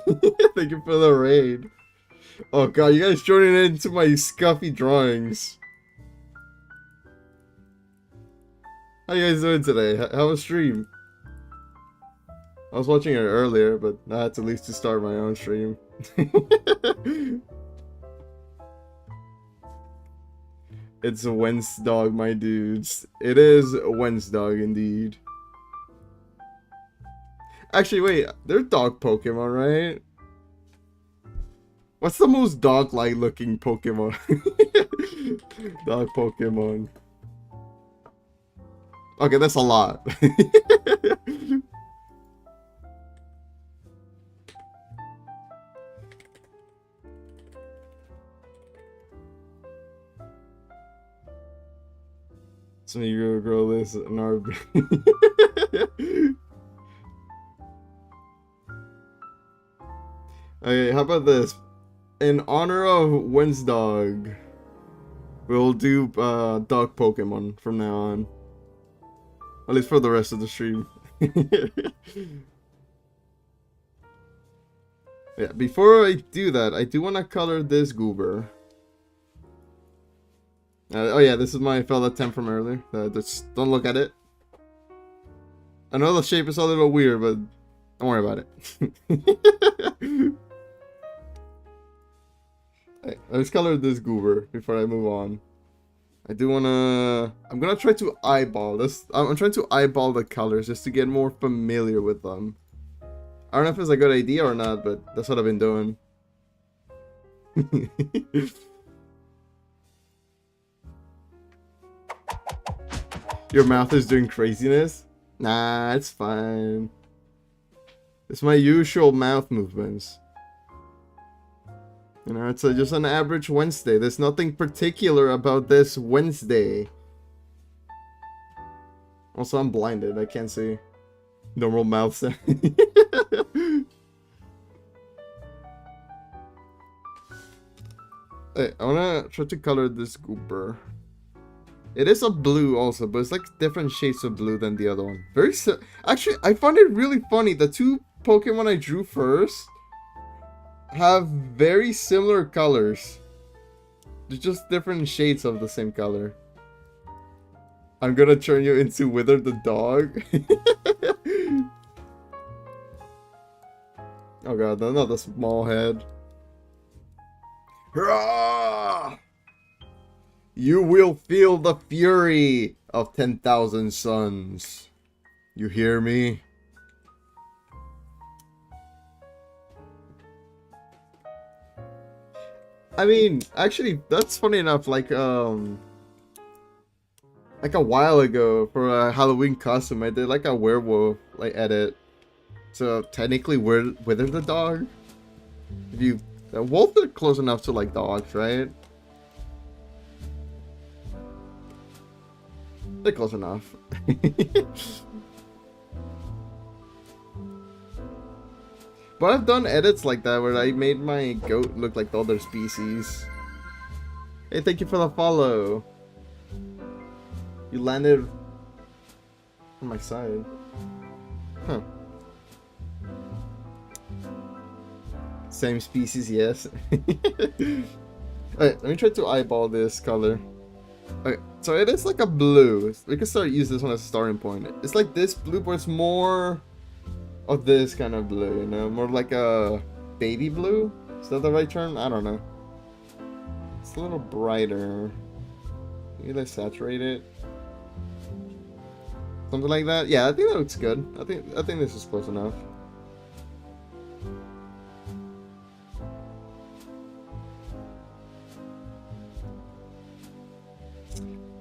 [SPEAKER 1] Thank you for the raid. Oh god, you guys joining into my scuffy drawings. How you guys doing today? How was stream? I was watching it earlier, but I had to at least to start my own stream. It's a Wednesdog, my dudes. It is a Wednesdog indeed. Actually, wait, they're dog Pokemon, right? What's the most dog-like looking Pokemon? Dog Pokemon. Okay, that's a lot. So you're gonna grow this in our... Okay, how about this? In honor of Wednesdog, we'll do dog Pokemon from now on. At least for the rest of the stream. Yeah, before I do that, I do want to color this goober. Oh yeah, this is my fella temp from earlier. Just don't look at it. I know the shape is a little weird, but Don't worry about it. Right, let's color this goober before I move on. I do wanna... I'm gonna try to eyeball this. I'm trying to eyeball the colors just to get more familiar with them. I don't know if it's a good idea or not, but that's what I've been doing. Your mouth is doing craziness? Nah, it's fine. It's my usual mouth movements. You know, it's just an average Wednesday. There's nothing particular about this Wednesday. Also, I'm blinded. I can't see. Normal mouth sound. Hey, I wanna try to color this goober. It is a blue also, but it's like different shades of blue than the other one. Actually, I find it really funny. The two Pokemon I drew first have very similar colors. They're just different shades of the same color. I'm gonna turn you into Wither the dog. Oh god, not the small head. Hurrah! You will feel the fury of 10,000 suns. You hear me? I mean, actually, that's funny enough. Like a while ago for a Halloween costume, I did like a werewolf like edit. So technically, Wither the dog. If you wolves are close enough to like dogs, right? They're close enough. But I've done edits like that where I made my goat look like the other species. Hey, thank you for the follow. You landed on my side. Huh. Same species, yes. Alright, let me try to eyeball this color. Okay, so it is like a blue. We can start use this one as a starting point. It's like this blue, but it's more of this kind of blue, you know? More like a baby blue? Is that the right term? I don't know. It's a little brighter. Maybe let's saturate it. Something like that. Yeah, I think that looks good. I think this is close enough.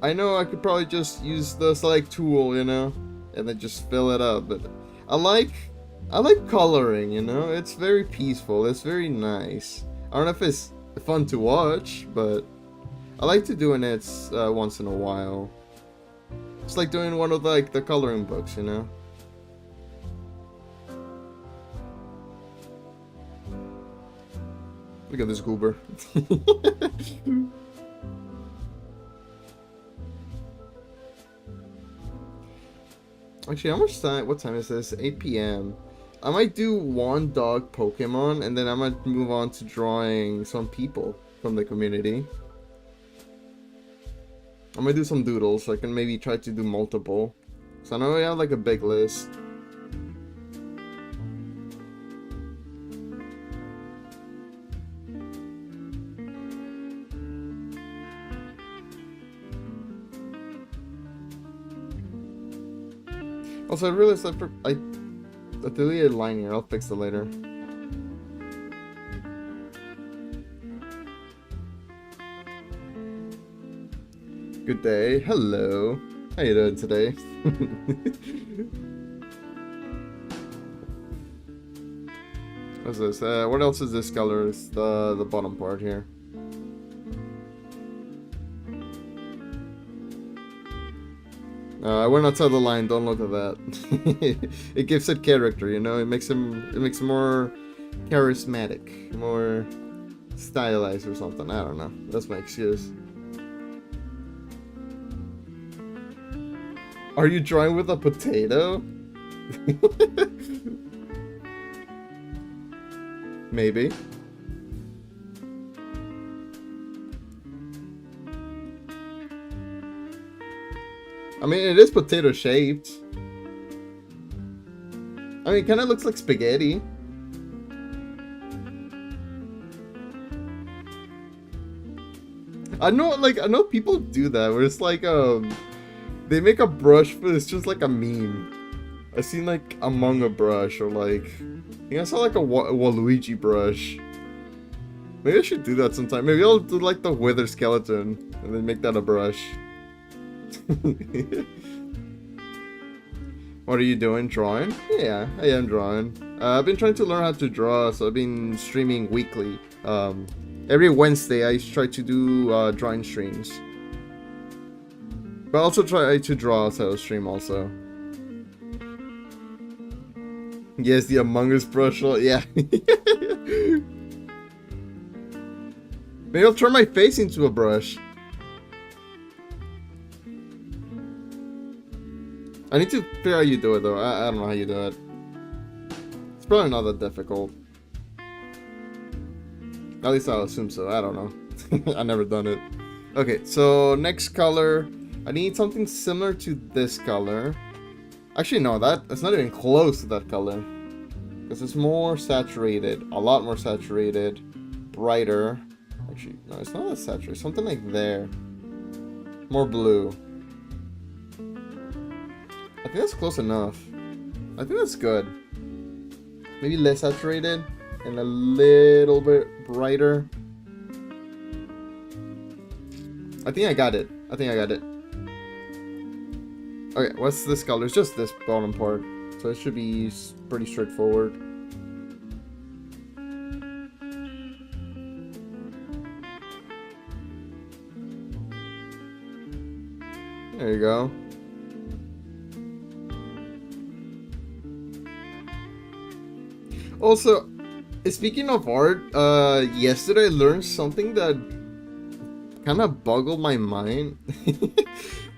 [SPEAKER 1] I know I could probably just use the select tool, you know, and then just fill it up, but I like coloring, you know. It's very peaceful. It's very nice. I don't know if it's fun to watch, but I like to doing it once in a while. It's like doing one of like the coloring books, you know. Look at this goober. Actually, how much time? What time is this? 8 p.m. I might do one dog Pokemon, and then I might move on to drawing some people from the community. I might do some doodles, so I can maybe try to do multiple. So I know I have like a big list. Also, I realized I deleted a line here. I'll fix it later. Good day. Hello. How you doing today? What's this? What else is this color? It's the bottom part here. I went outside the line. Don't look at that. It gives it character, you know. It makes him more charismatic, more stylized or something. I don't know. That's my excuse. Are you drawing with a potato? Maybe. I mean, it is potato shaped. I mean, it kind of looks like spaghetti. I know people do that, where it's like, they make a brush, but it's just like a meme. I've seen like Among a brush, or like, I think I saw like a Waluigi brush. Maybe I should do that sometime. Maybe I'll do like the Wither skeleton, and then make that a brush. What are you doing? Drawing? Yeah, I am drawing. I've been trying to learn how to draw, so I've been streaming weekly. Every Wednesday I try to do drawing streams. But I also try to draw outside of stream also. Yes, the Among Us brush. Yeah. Maybe I'll turn my face into a brush. I need to figure out how you do it though. I don't know how you do it. It's probably not that difficult. At least I'll assume so. I don't know. I've never done it. Okay, so next color. I need something similar to this color. Actually, no, that's not even close to that color. Because it's more saturated. A lot more saturated. Brighter. Actually, no, it's not that saturated. Something like there. More blue. I think that's close enough. I think that's good. Maybe less saturated and a little bit brighter. I think I got it. Okay, what's this color? It's just this bottom part. So it should be pretty straightforward. There you go. Also, speaking of art, yesterday I learned something that kind of boggled my mind.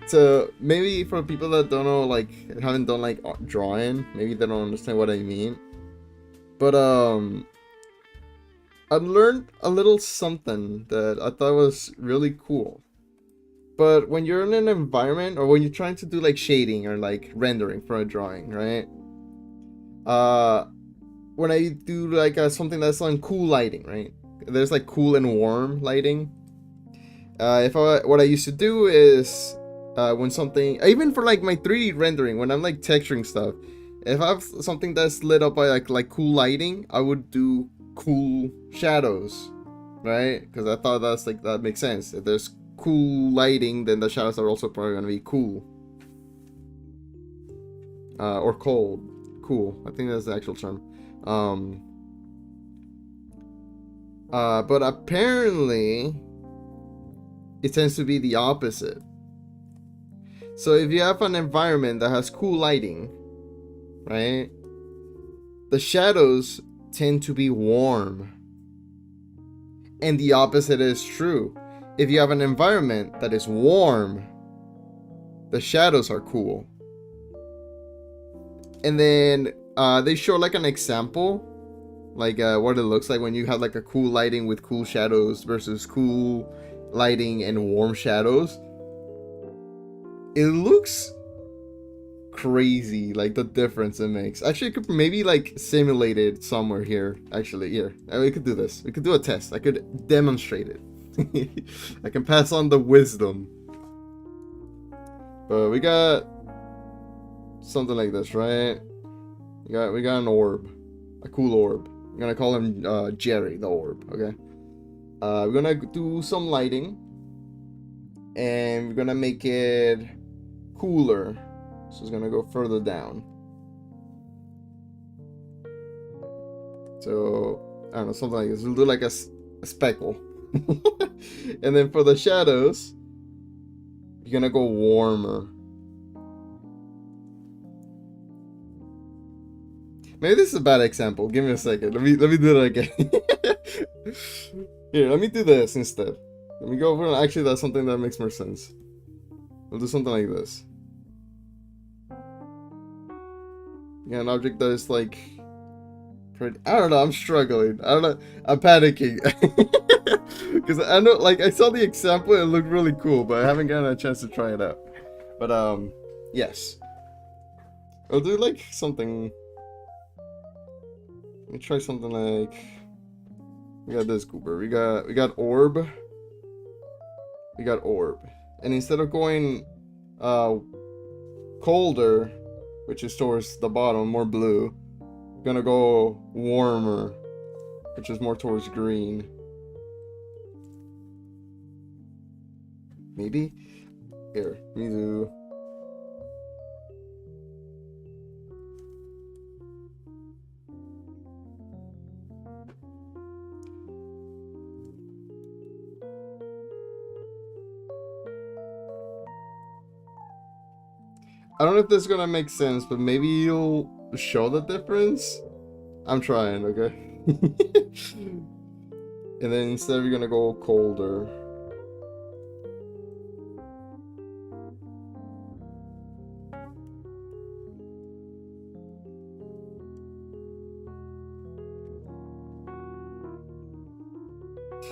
[SPEAKER 1] So maybe for people that don't know, like, haven't done like drawing, maybe they don't understand what I mean. But I learned a little something that I thought was really cool. But when you're in an environment, or when you're trying to do like shading or like rendering for a drawing, right? When I do like something that's on cool lighting, right? There's like cool and warm lighting. What I used to do is when something, even for like my 3D rendering, when I'm like texturing stuff, if I have something that's lit up by like cool lighting, I would do cool shadows, right? Because I thought that makes sense. If there's cool lighting, then the shadows are also probably gonna be cool. Or cold. Cool. I think that's the actual term. But apparently it tends to be the opposite. So if you have an environment that has cool lighting, right, the shadows tend to be warm. And the opposite is true. If you have an environment that is warm, the shadows are cool. And then they show like an example, like what it looks like when you have like a cool lighting with cool shadows versus cool lighting and warm shadows. It looks crazy, like the difference it makes. Actually, I could maybe like simulate it somewhere here. Actually, here, we could do this. We could do a test. I could demonstrate it. I can pass on the wisdom. But we got something like this, right? We got an orb, a cool orb. I'm gonna call him Jerry, the orb. Okay. We're gonna do some lighting, and we're gonna make it cooler. So it's gonna go further down. So I don't know, something like this. We'll do like a speckle. And then for the shadows, you're gonna go warmer. Maybe this is a bad example. Give me a second. Let me do that again. Here, let me do this instead. Let me go over and actually that's something that makes more sense. We'll do something like this. Yeah, an object that is like pretty, I don't know, I'm struggling. I don't know. I'm panicking. Because I know, like, I saw the example, it looked really cool, but I haven't gotten a chance to try it out. But, yes. I'll do, like, something Let me try something like, we got this goober. We got orb. We got orb. And instead of going colder, which is towards the bottom, more blue, we're gonna go warmer, which is more towards green. Maybe? Here, me do. I don't know if this is gonna make sense, but maybe you'll show the difference. I'm trying, okay? And then instead we're gonna go colder.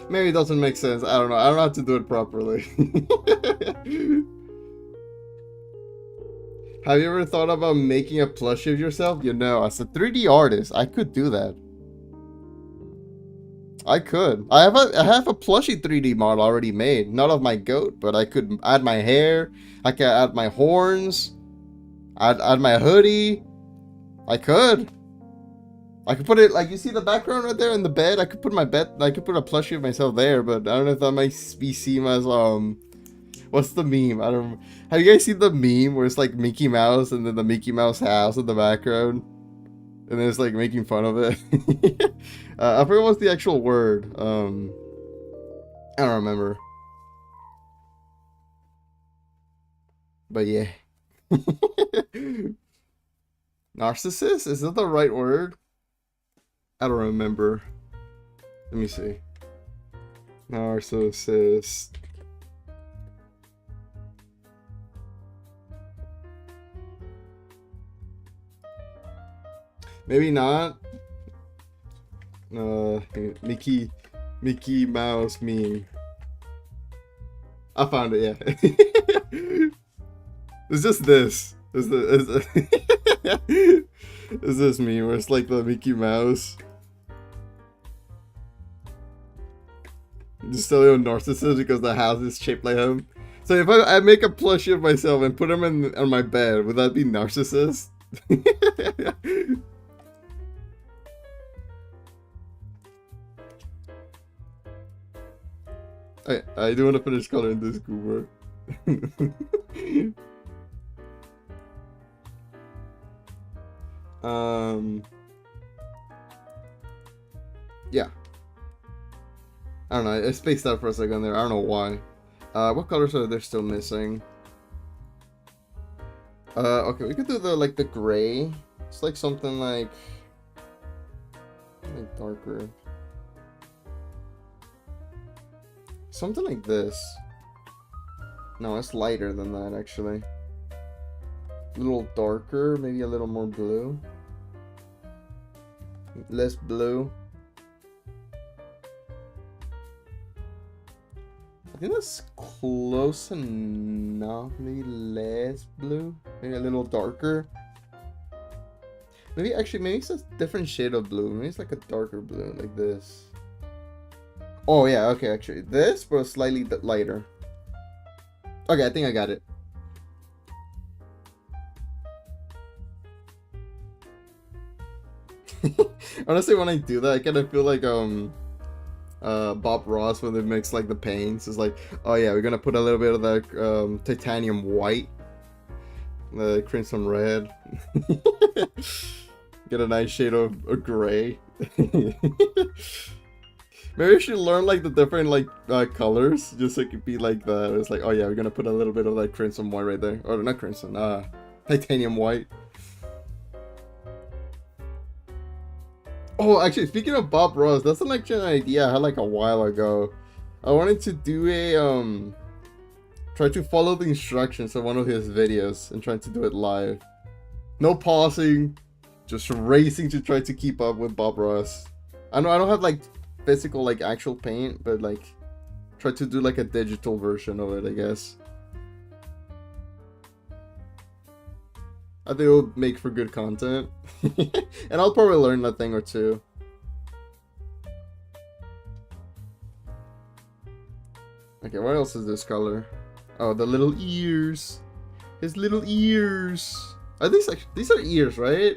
[SPEAKER 1] Maybe it doesn't make sense. I don't know. I don't know how to do it properly. Have you ever thought about making a plushie of yourself? You know, as a 3D artist, I could do that. I could. I have a plushie 3D model already made. Not of my goat, but I could add my hair. I could add my horns. Add my hoodie. I could put it, like, you see the background right there in the bed? I could put a plushie of myself there, but I don't know if that might be seen as, what's the meme? I don't. Have you guys seen the meme where it's like Mickey Mouse and then the Mickey Mouse house in the background, and then it's like making fun of it? I forget what's the actual word. I don't remember. But yeah. Narcissist? Is that the right word? I don't remember. Let me see. Narcissist. Maybe not. Mickey Mouse meme. I found it, yeah. It's just this. It's this meme where it's like the Mickey Mouse. Just still a narcissist because the house is shaped like him. So if I make a plushie of myself and put him on my bed, would that be narcissist? I do want to finish coloring this goober. Yeah. I don't know, I spaced out for a second there, I don't know why. What colors are there still missing? Okay, we could do the gray. It's like something like darker. Something like this. No, it's lighter than that, actually. A little darker, maybe a little more blue. Less blue. I think that's close enough. Maybe less blue. Maybe a little darker. Maybe it's a different shade of blue. Maybe it's like a darker blue, like this. Oh yeah, okay, actually. This was slightly lighter. Okay, I think I got it. Honestly, when I do that, I kind of feel like Bob Ross when they mix like the paints. It's like, oh yeah, we're gonna put a little bit of that titanium white, the crimson red. Get a nice shade of gray. Maybe we should learn like the different colors, just so it could be like that. It's like, oh yeah, we're gonna put a little bit of that crimson white right there, or not crimson, titanium white. Oh, actually, speaking of Bob Ross, that's an idea I had like a while ago. I wanted to do a try to follow the instructions of one of his videos and try to do it live. No pausing, just racing to try to keep up with Bob Ross. I know I don't have like physical actual paint, but try to do a digital version of it, I guess. I think it'll make for good content. And I'll probably learn a thing or two. Okay, what else is this color? Oh, the little ears. His little ears. Are these like, these are ears, right?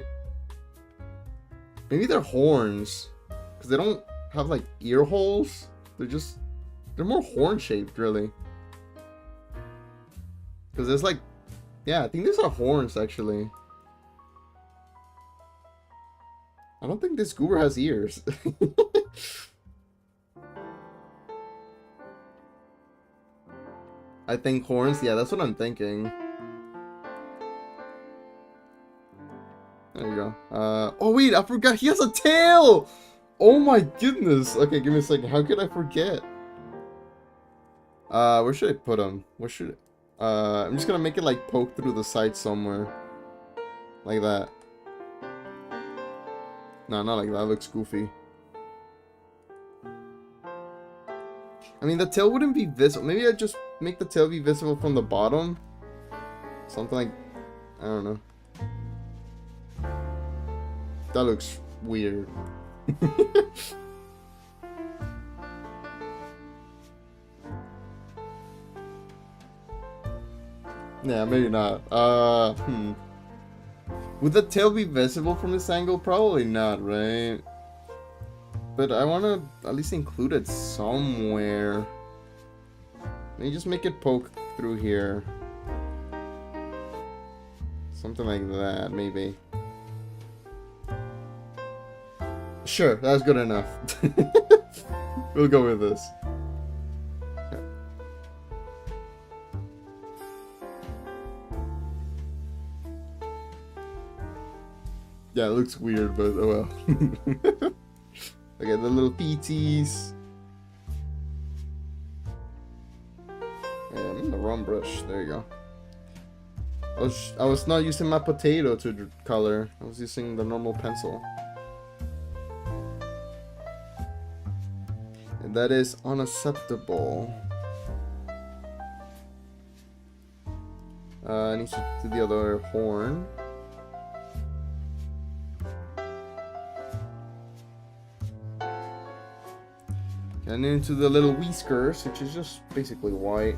[SPEAKER 1] Maybe they're horns. Because they don't have like ear holes. They're more horn shaped, really. Because there's like, yeah, I think these are horns actually. I don't think this goober has ears. I think horns, yeah, that's what I'm thinking. There you go. Oh wait, I forgot, he has a tail! Oh my goodness! Okay, give me a second, how could I forget? Where should I put him? Where should I'm just gonna make it like poke through the side somewhere. Like that. No, not like that, looks goofy. I mean, the tail wouldn't be visible. Maybe I'd just make the tail be visible from the bottom. Something like, I don't know. That looks weird. Yeah, maybe not. Would the tail be visible from this angle? Probably not, right? But I want to at least include it somewhere. Maybe just make it poke through here. Something like that, maybe. Sure, that's good enough. We'll go with this. Yeah, it looks weird, but oh well. Okay, the little PTs. Yeah, I'm in the wrong brush. There you go. I was not using my potato to color. I was using the normal pencil. And that is unacceptable. I need to do the other horn. And into the little whiskers, which is just basically white.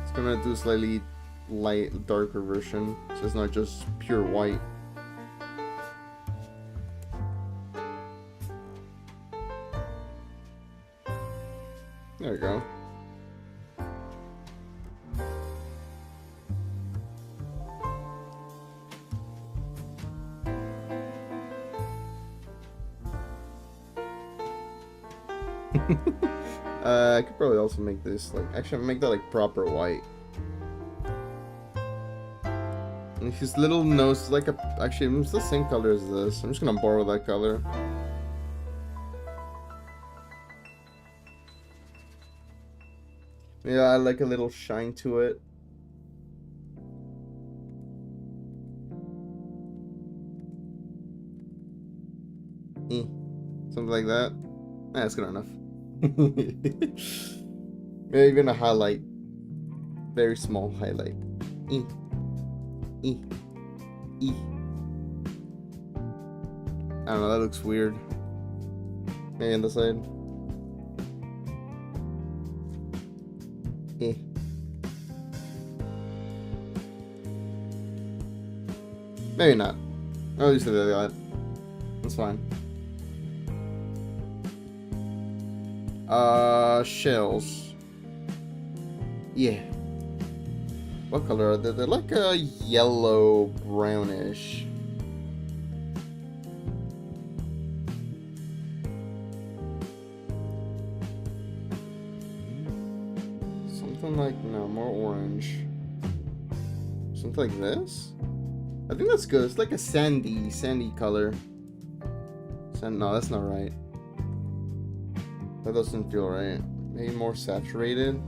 [SPEAKER 1] It's gonna do a slightly light, darker version, so it's not just pure white. There we go. I could probably also make this like, actually make that like proper white. And his little nose is like a, actually it's the same color as this. I'm just gonna borrow that color. Yeah, I like a little shine to it. Something like that. That's good enough. Maybe even a highlight. Very small highlight. I don't know, that looks weird. Maybe on the side. Maybe not. I'll just leave it like that. That's fine. Shells. Yeah. What color are they? They're like a yellow brownish. Something like, no, more orange. Something like this? I think that's good. It's like a sandy color. No, that's not right. That doesn't feel right. Maybe more saturated?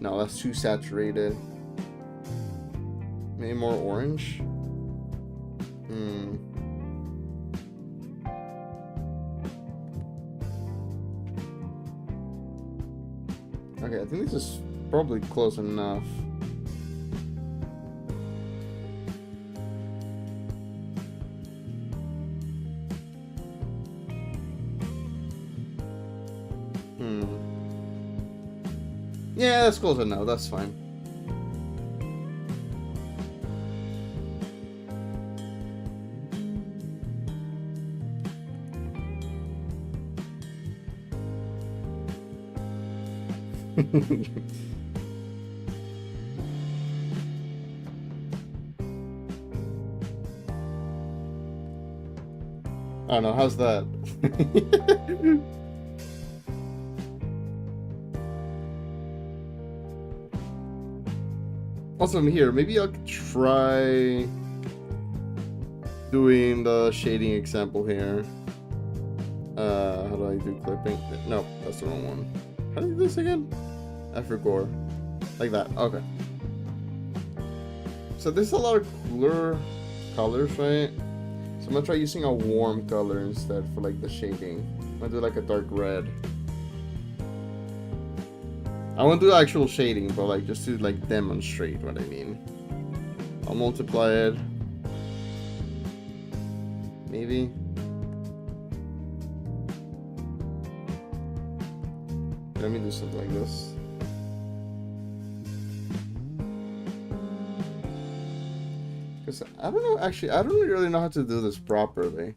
[SPEAKER 1] No, that's too saturated. Maybe more orange? Okay, I think this is probably close enough. Yeah, that's close enough. That's fine. I don't know, how's that? Also, I'm here. Maybe I could try doing the shading example here. How do I do clipping? No, that's the wrong one. How do you do this again? I forgot. Like that. Okay. So there's a lot of cooler colors, right? So I'm gonna try using a warm color instead for like the shading. I'm gonna do like a dark red. I won't do actual shading, but like just to like demonstrate what I mean. I'll multiply it. Maybe. Let me do something like this. Because I don't know, actually, I don't really know how to do this properly.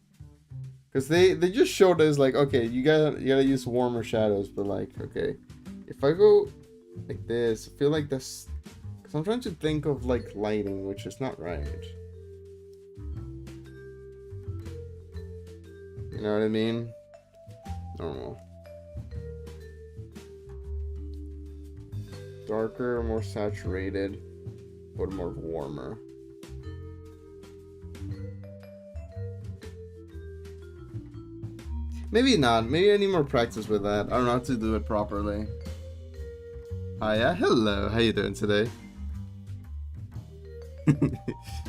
[SPEAKER 1] Because they just showed us like, okay, you gotta use warmer shadows, but like, okay, if I go like this, I feel like this, because I'm trying to think of like lighting, which is not right. You know what I mean? I don't know. Darker, more saturated, but more warmer. Maybe not. Maybe I need more practice with that. I don't know how to do it properly. Hiya, hello. How you doing today?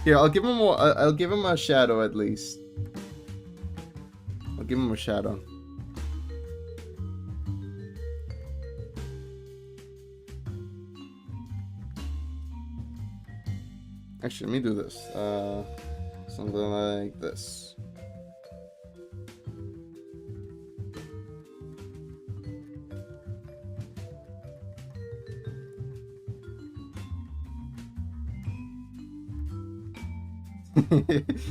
[SPEAKER 1] Here, I'll give him a shadow at least. I'll give him a shadow. Actually, let me do this. Something like this.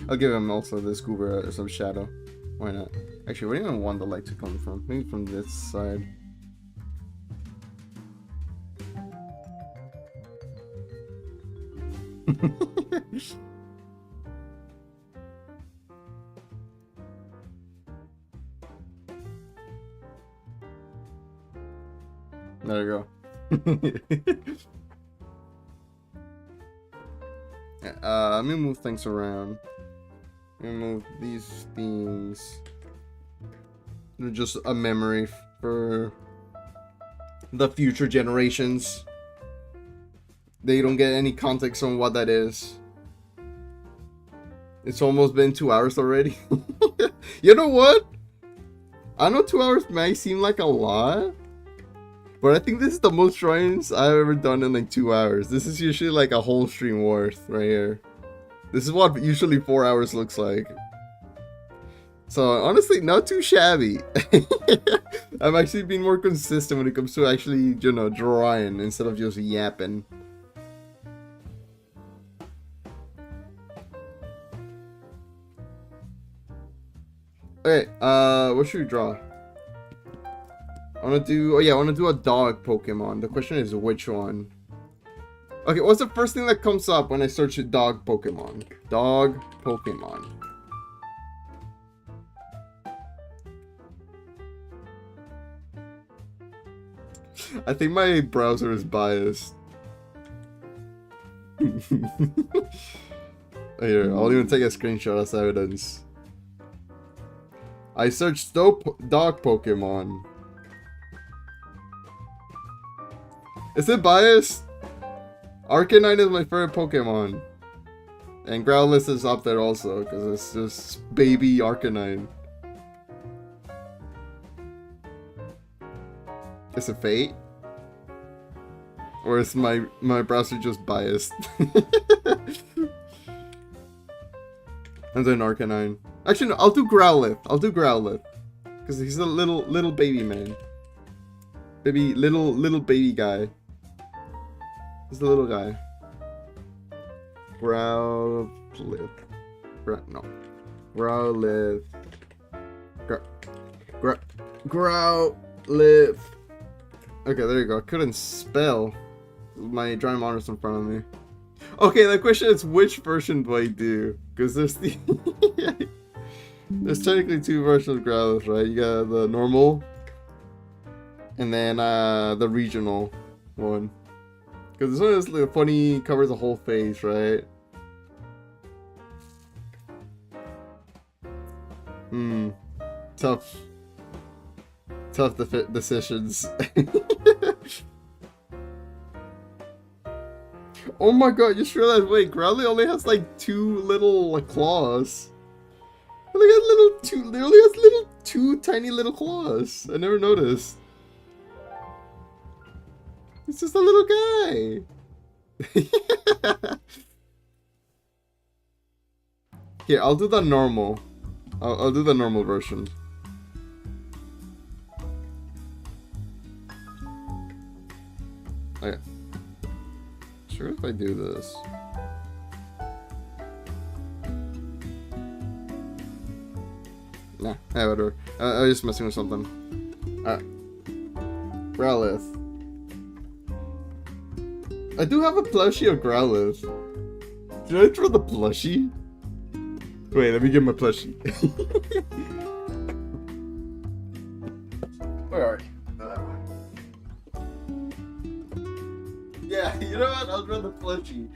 [SPEAKER 1] I'll give him also this goober some shadow. Why not? Actually, where do you even want the light to come from? Maybe from this side. There you go. Let me move things around. Let me move these things. They're just a memory for the future generations. They don't get any context on what that is. It's almost been 2 hours already. You know what? I know 2 hours may seem like a lot, but I think this is the most streams I've ever done in like 2 hours. This is usually like a whole stream worth right here. This is what usually 4 hours looks like. So honestly, not too shabby. I'm actually being more consistent when it comes to actually, you know, drawing instead of just yapping. Okay, what should we draw? I wanna do, oh yeah, I wanna do a dog Pokemon. The question is which one? Okay, what's the first thing that comes up when I search a dog Pokemon? Dog Pokemon. I think my browser is biased. Here, I'll even take a screenshot as evidence. I searched dog Pokemon. Is it biased? Arcanine is my favorite Pokemon. And Growlithe is up there also, because it's just baby Arcanine. Is it fate? Or is my browser just biased? And then Arcanine. Actually, no, I'll do Growlithe. I'll do Growlithe. Because he's a little baby man. Little baby guy. It's the little guy. Growlithe. No. Growlithe. Growlithe. Okay, there you go. I couldn't spell. My dry monitor's in front of me. Okay, the question is, which version do I do? Because there's the... There's technically two versions of Growlithe, right? You got the normal, and then the regional one. Because this one is like funny, covers the whole face, right? Tough decisions. Oh my god, just realized, wait, Growlithe only has like two little claws. It only has two tiny little claws. I never noticed. It's just a little guy. Here, I'll do the normal. I'll do the normal version. Okay. Sure if I do this. Nah, whatever. I was just messing with something. Alright. Growlithe. I do have a plushie of Growlithe. Did I throw the plushie? Wait, let me get my plushie. Where are you? Yeah, you know what? I'll draw the plushie.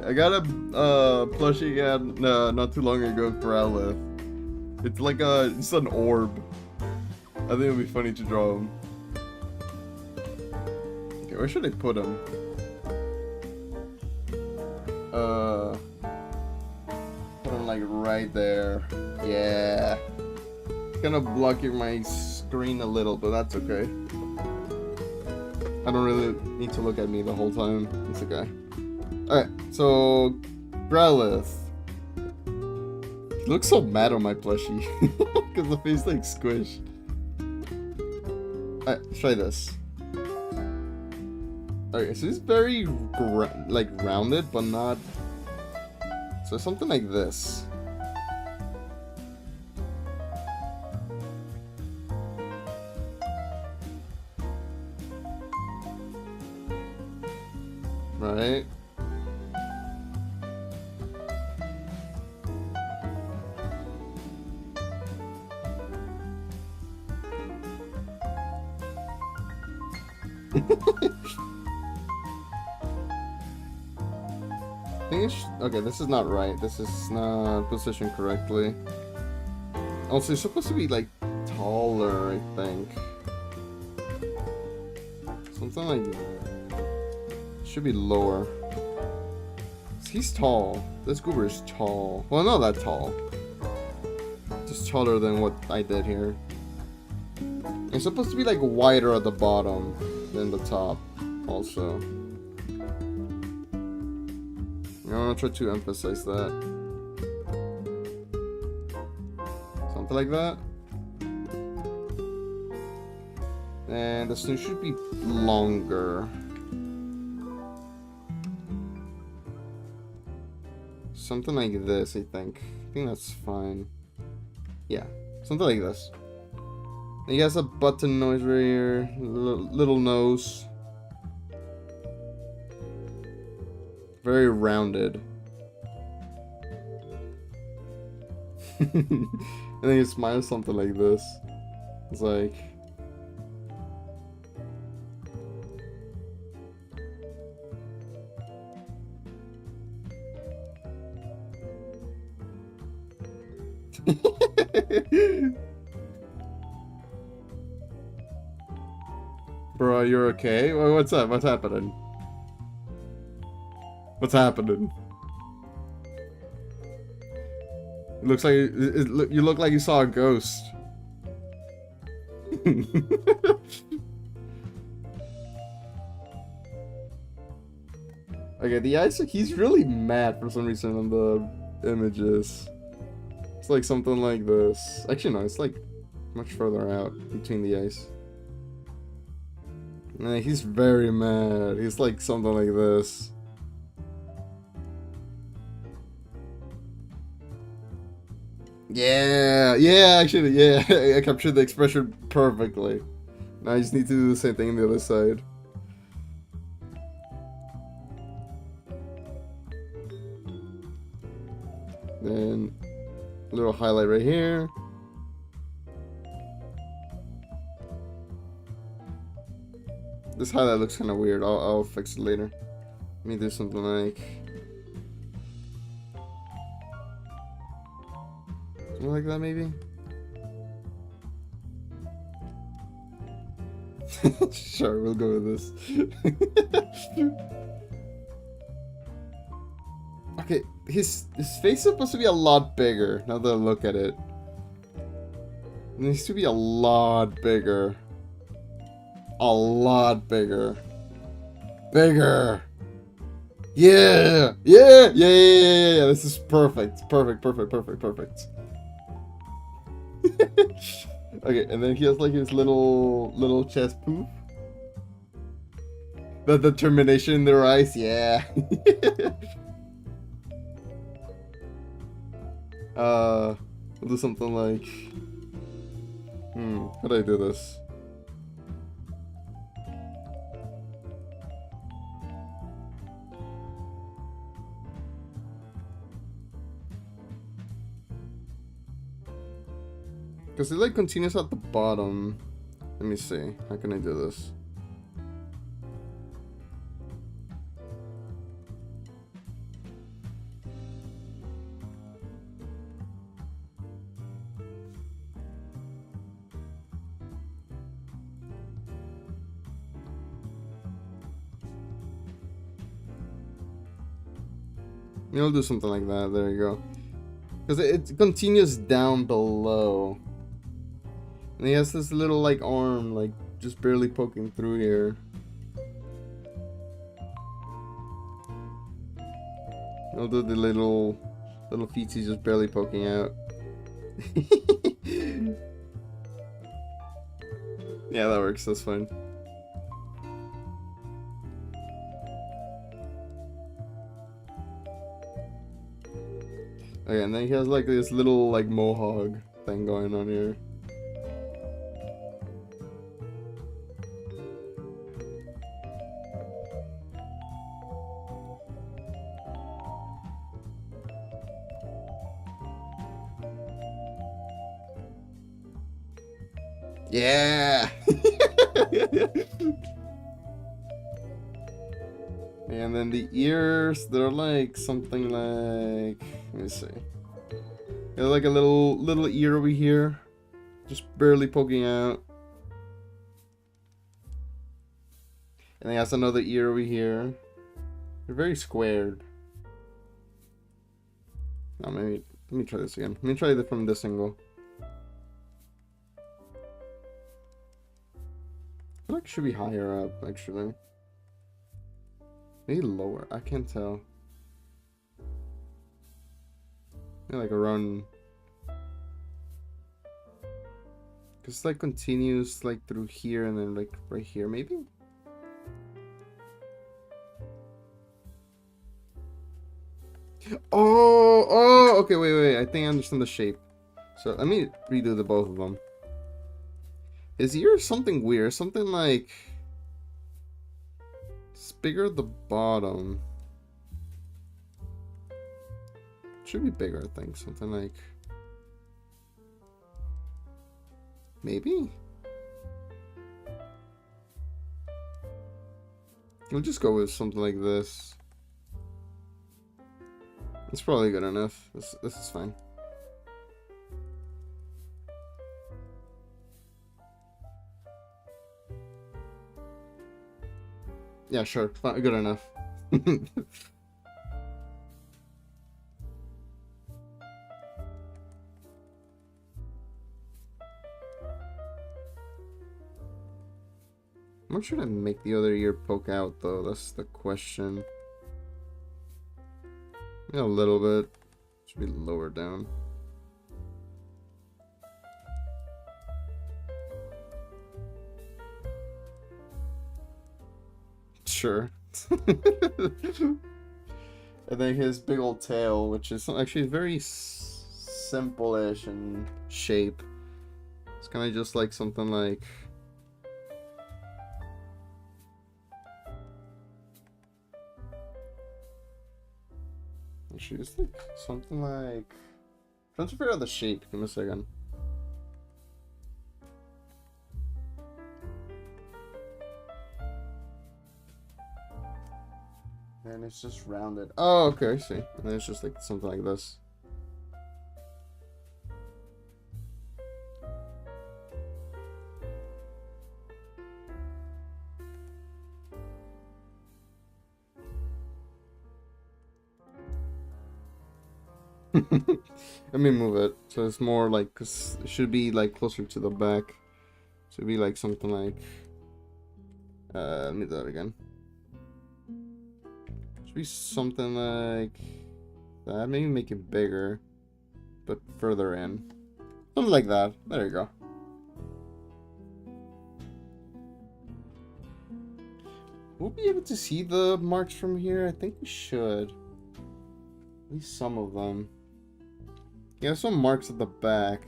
[SPEAKER 1] I got a plushie again not too long ago for Growlithe. It's like it's an orb. I think it'll be funny to draw him. Okay, where should I put him? Put him like right there. Yeah. It's kind of blocking my screen a little, but that's okay. I don't really need to look at me the whole time. It's okay. Alright, so Growlithe. He looks so mad on my plushie. Because the face like squished. Alright, let's try this. Okay, so it's very rounded, but not... So something like this. Right? Okay, this is not right. This is not positioned correctly. Also, it's supposed to be like taller, I think. Something like should be lower. He's tall. This goober is tall. Well, not that tall. Just taller than what I did here. It's supposed to be like wider at the bottom than the top, also. I'm gonna try to emphasize that. Something like that. And the snoot should be longer. Something like this, I think. I think that's fine. Yeah, something like this. He has a button nose right here, little nose. Very rounded. And then he smiles something like this. It's like... Bro, you're okay? What's up? What's happening? What's happening? It looks like you look like you saw a ghost. Okay, the eyes. He's really mad for some reason on the images. It's like something like this. Actually, no, it's like much further out between the eyes. Nah, he's very mad. He's like something like this. Yeah, yeah, actually, yeah. I captured the expression perfectly. Now I just need to do the same thing on the other side. Then a little highlight right here. This highlight looks kind of weird. I'll fix it later. Let me do something like... something like that, maybe? Sure, we'll go with this. Okay, his face is supposed to be a lot bigger, now that I look at it. It needs to be a lot bigger. A lot bigger. Bigger! Yeah! Yeah! Yeah! This is perfect. Perfect. Okay, and then he has like his little chest poof. The determination in their eyes, yeah. We'll do something like... how do I do this? Because it like continues at the bottom. Let me see. How can I do this? I'll do something like that. There you go. Because it continues down below. And he has this little like arm like just barely poking through here. I'll do the little feetsies just barely poking out. Yeah, that works. That's fine. Okay, and then he has like this little like mohawk thing going on here. Yeah. And then the ears, they're like something like, let me see. They're like a little ear over here, just barely poking out. And he has another ear over here. They're very squared. Now maybe let me try this again. Let me try it from this angle. I feel like it should be higher up, actually. Maybe lower. I can't tell. Maybe like around. Cause like continues like through here and then like right here, maybe. Oh, okay, wait. I think I understand the shape. So let me redo the both of them. His ear is something weird, something like it's bigger at the bottom. Should be bigger, I think. Something like maybe. We'll just go with something like this. It's probably good enough. This is fine. Yeah, sure. Fine, good enough. How much should I make the other ear poke out, though? That's the question. Yeah, a little bit. Should be lower down. Sure. And then his big old tail, which is actually very simple-ish in shape. It's kind of just like something like... Actually, it's like something like... I'm trying to figure out the shape. Give me a second. And it's just rounded. Oh, okay, I see. And then it's just like something like this. Let me move it so it's more like, cause it should be like closer to the back. Should be like something like. Let me do that again. Should be something like that. Maybe make it bigger, but further in. Something like that. There you go. We'll be able to see the marks from here. I think we should. At least some of them. Yeah, some marks at the back.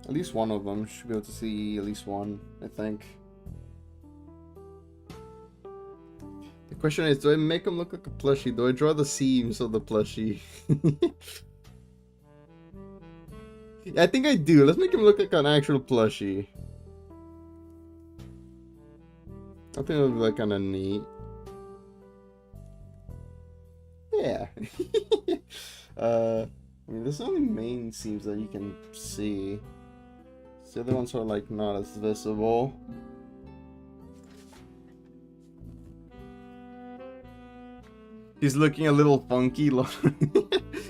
[SPEAKER 1] At least one of them. Should be able to see at least one, I think. The question is, do I make him look like a plushie? Do I draw the seams of the plushie? I think I do. Let's make him look like an actual plushie. I think it would be like kind of neat. Yeah. I mean, there's only main seams that you can see. The other ones are like not as visible. He's looking a little funky.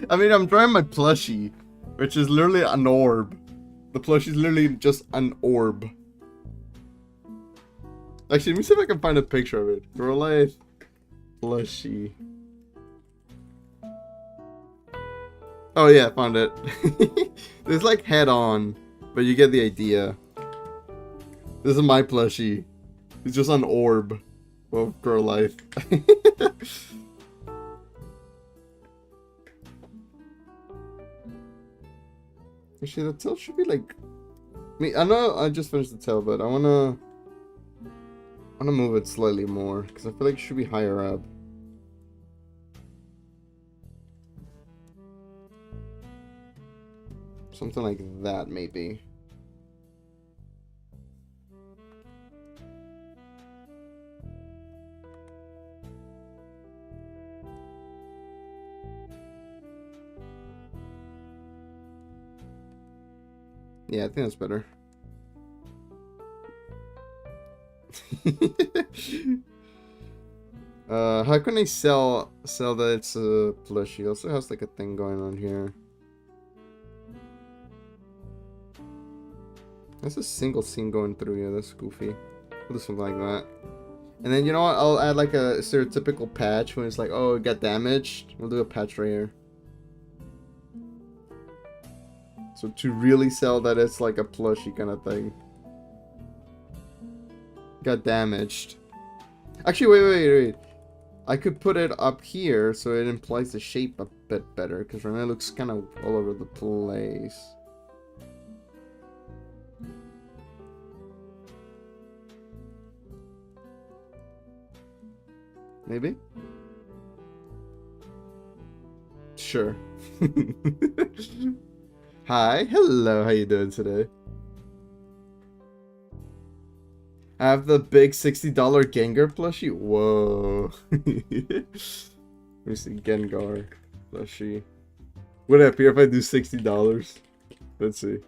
[SPEAKER 1] I mean, I'm drawing my plushie, which is literally an orb. The plushie is literally just an orb. Actually, let me see if I can find a picture of it. Real life plushie. Oh yeah, found it. It's like head on, but you get the idea. This is my plushie. It's just an orb of girl life. Actually, the tail should be like... I mean, I know I just finished the tail, but I wanna move it slightly more, because I feel like it should be higher up. Something like that, maybe. Yeah, I think that's better. How can I sell that it's a plushie? It also has like a thing going on here. That's a single scene going through. Yeah, that's goofy. We'll do something like that. And then, you know what? I'll add like a stereotypical patch when it's like, oh, it got damaged. We'll do a patch right here. So to really sell that it's like a plushie kind of thing. Got damaged. Actually, wait. I could put it up here so it implies the shape a bit better. Because right now it looks kind of all over the place. Maybe? Sure. Hi, hello, how you doing today? I have the big $60 Gengar plushie. Whoa. Let me see, Gengar plushie. Would it appear if I do $60? Let's see.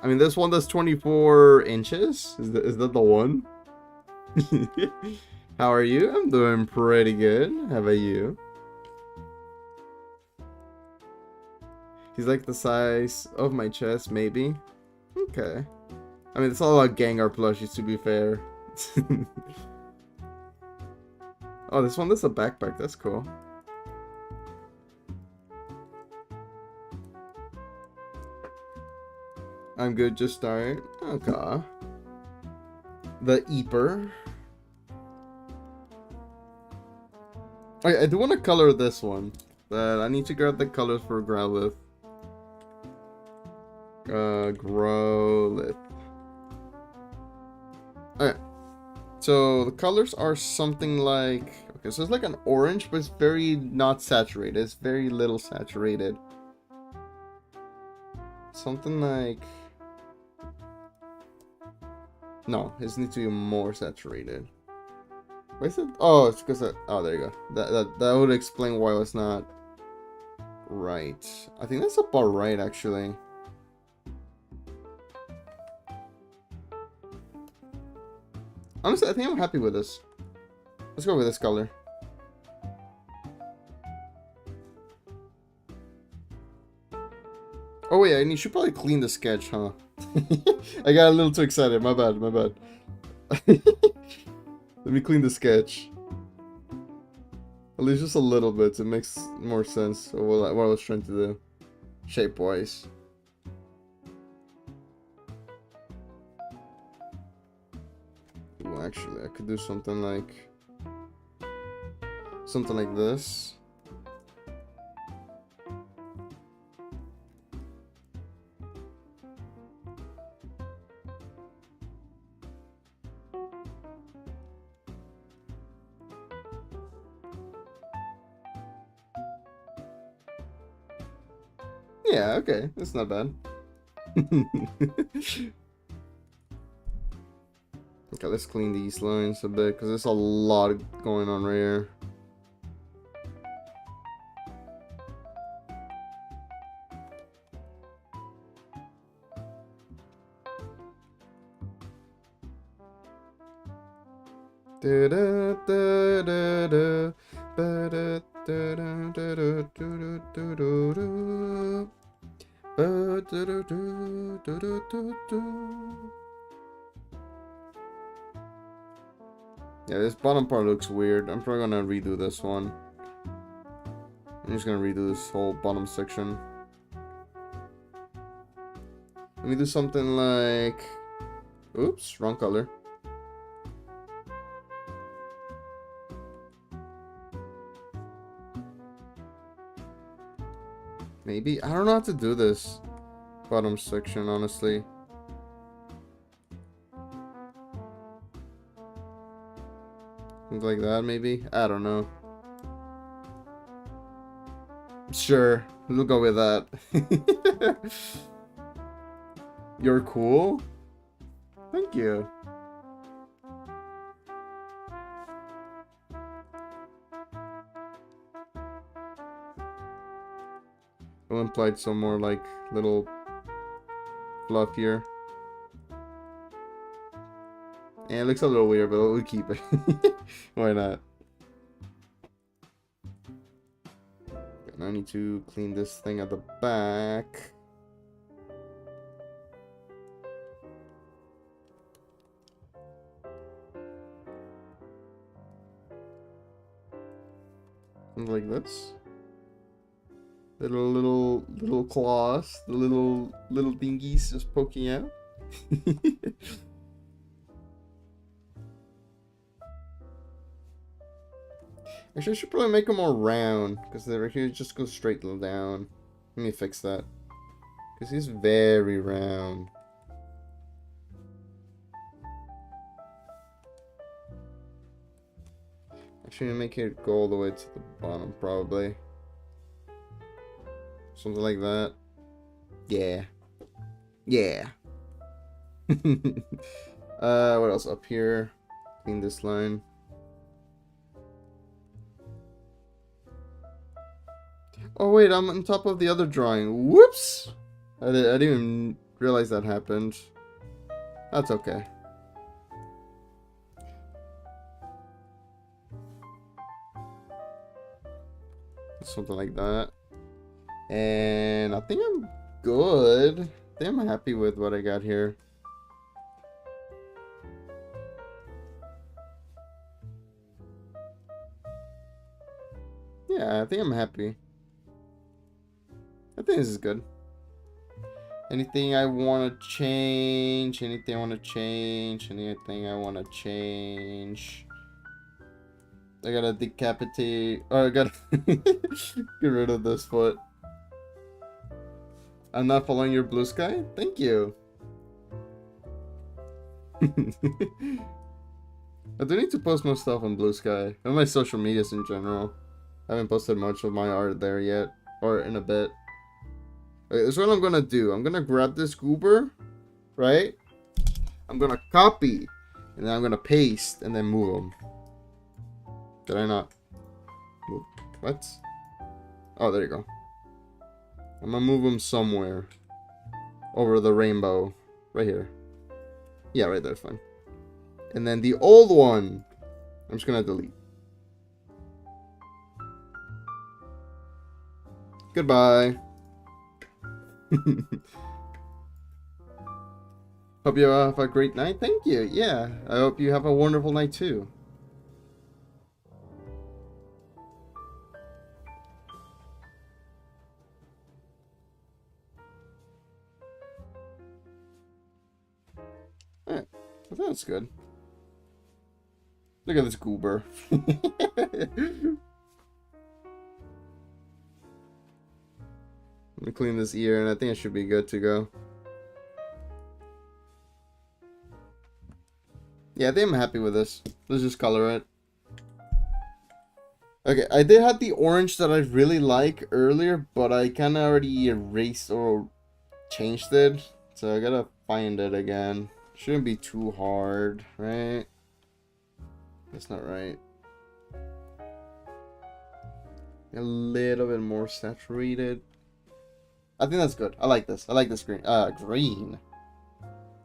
[SPEAKER 1] I mean, this one does 24 inches. Is that the one? How are you? I'm doing pretty good. How about you? He's like the size of my chest, maybe. Okay. I mean, it's all about Gengar plushies, to be fair. Oh, this is a backpack. That's cool. I'm good, just start. Okay. The Eeper. I do want to color this one, but I need to grab the colors for Growlithe. Growlithe. Okay. So the colors are something like... Okay, so it's like an orange, but it's very not saturated. It's very little saturated. Something like... No, it needs to be more saturated. Why is it? Oh, it's because... Oh, there you go. That would explain why it's not right. I think that's about right, actually. Honestly, I think I'm happy with this. Let's go with this color. Oh wait, and you should probably clean the sketch, huh? I got a little too excited. My bad, my bad. Let me clean the sketch. At least just a little bit. It makes more sense of what I was trying to do, shape-wise. Ooh, actually, I could do something like this. Yeah, okay, that's not bad. Okay, let's clean these lines a bit, because there's a lot going on right here. Yeah, this bottom part looks weird. I'm probably gonna redo this one. I'm just gonna redo this whole bottom section. Let me do something like... Oops, wrong color. Maybe? I don't know how to do this bottom section, honestly. Something like that, maybe? I don't know. Sure, we'll go with that. You're cool? Thank you. I'll imply some more like little fluff here. And it looks a little weird, but we'll keep it. Why not? And I need to clean this thing at the back. Something like this. Little claws, the little dingies just poking out. Actually, I should probably make them more round, because they're here just go straight down. Let me fix that, because he's very round. Actually, make it go all the way to the bottom, probably. Something like that. Yeah. Yeah. What else up here? Clean this line. Oh wait, I'm on top of the other drawing. Whoops! I didn't even realize that happened. That's okay. Something like that. And I think I'm good. I think I'm happy with what I got here. Yeah, I think I'm happy. I think this is good. Anything I want to change? Anything I want to change? Anything I want to change? I gotta decapitate. Or I gotta get rid of this foot. I'm not following your blue sky? Thank you. I do need to post more stuff on Blue Sky. On my social medias in general. I haven't posted much of my art there yet. Or in a bit. Okay, this is what I'm gonna do. I'm gonna grab this goober. Right? I'm gonna copy. And then I'm gonna paste. And then move them. Did I not move? What? Oh, there you go. I'm gonna move them somewhere. Over the rainbow. Right here. Yeah, right there, fine. And then the old one, I'm just gonna delete. Goodbye. Hope you have a great night. Thank you. Yeah, I hope you have a wonderful night too. Alright, well, that's good. Look at this goober. Let me clean this ear, and I think I should be good to go. Yeah, I think I'm happy with this. Let's just color it. Okay, I did have the orange that I really like earlier, but I kind of already erased or changed it. So I gotta find it again. Shouldn't be too hard, right? That's not right. A little bit more saturated. I think that's good. I like this. I like this green. Green.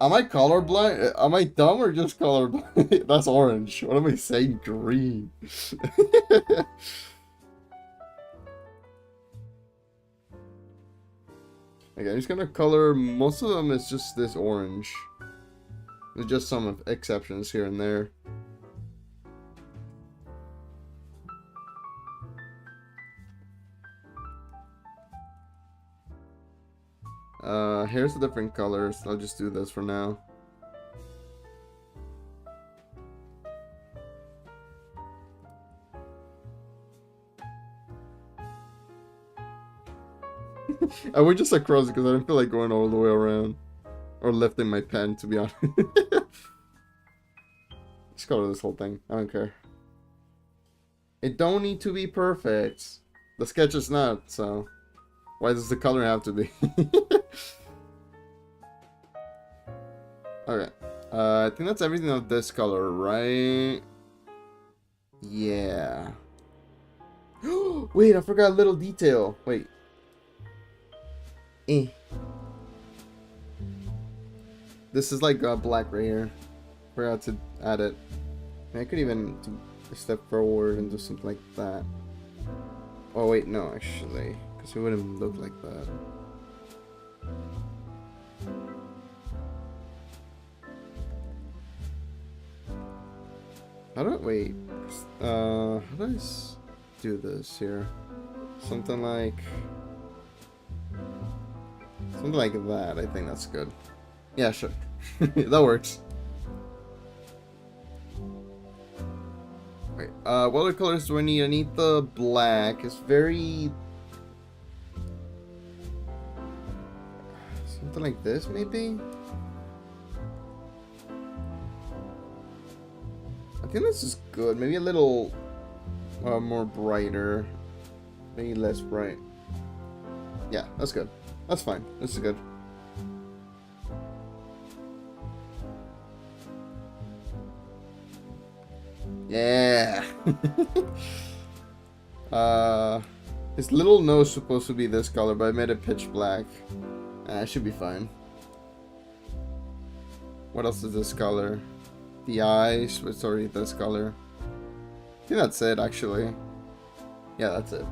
[SPEAKER 1] Am I colorblind? Am I dumb or just colorblind? That's orange. What am I saying? Green. Okay, I'm just gonna color. Most of them is just this orange. There's just some exceptions here and there. Here's the different colors. I'll just do this for now. I went just across because I didn't feel like going all the way around. Or lifting my pen, to be honest. Just color this whole thing. I don't care. It don't need to be perfect. The sketch is not, so... Why does the color have to be? Okay. I think that's everything of this color, right? Yeah. Wait, I forgot a little detail. Wait. This is like black right here. Forgot to add it. I could even do a step forward and do something like that. Oh wait, no, actually. Because it wouldn't look like that. How do I, wait, how do I do this here? Something like that. I think that's good. Yeah, sure. That works. Wait, what other colors do I need? I need the black. It's very... something like this, maybe? I think this is good. Maybe a little more brighter. Maybe less bright. Yeah, that's good. That's fine. This is good. Yeah. His little nose is supposed to be this color, but I made it pitch black. It should be fine. What else is this color? The eyes, it's already this color. I think that's it, actually. Yeah, that's it.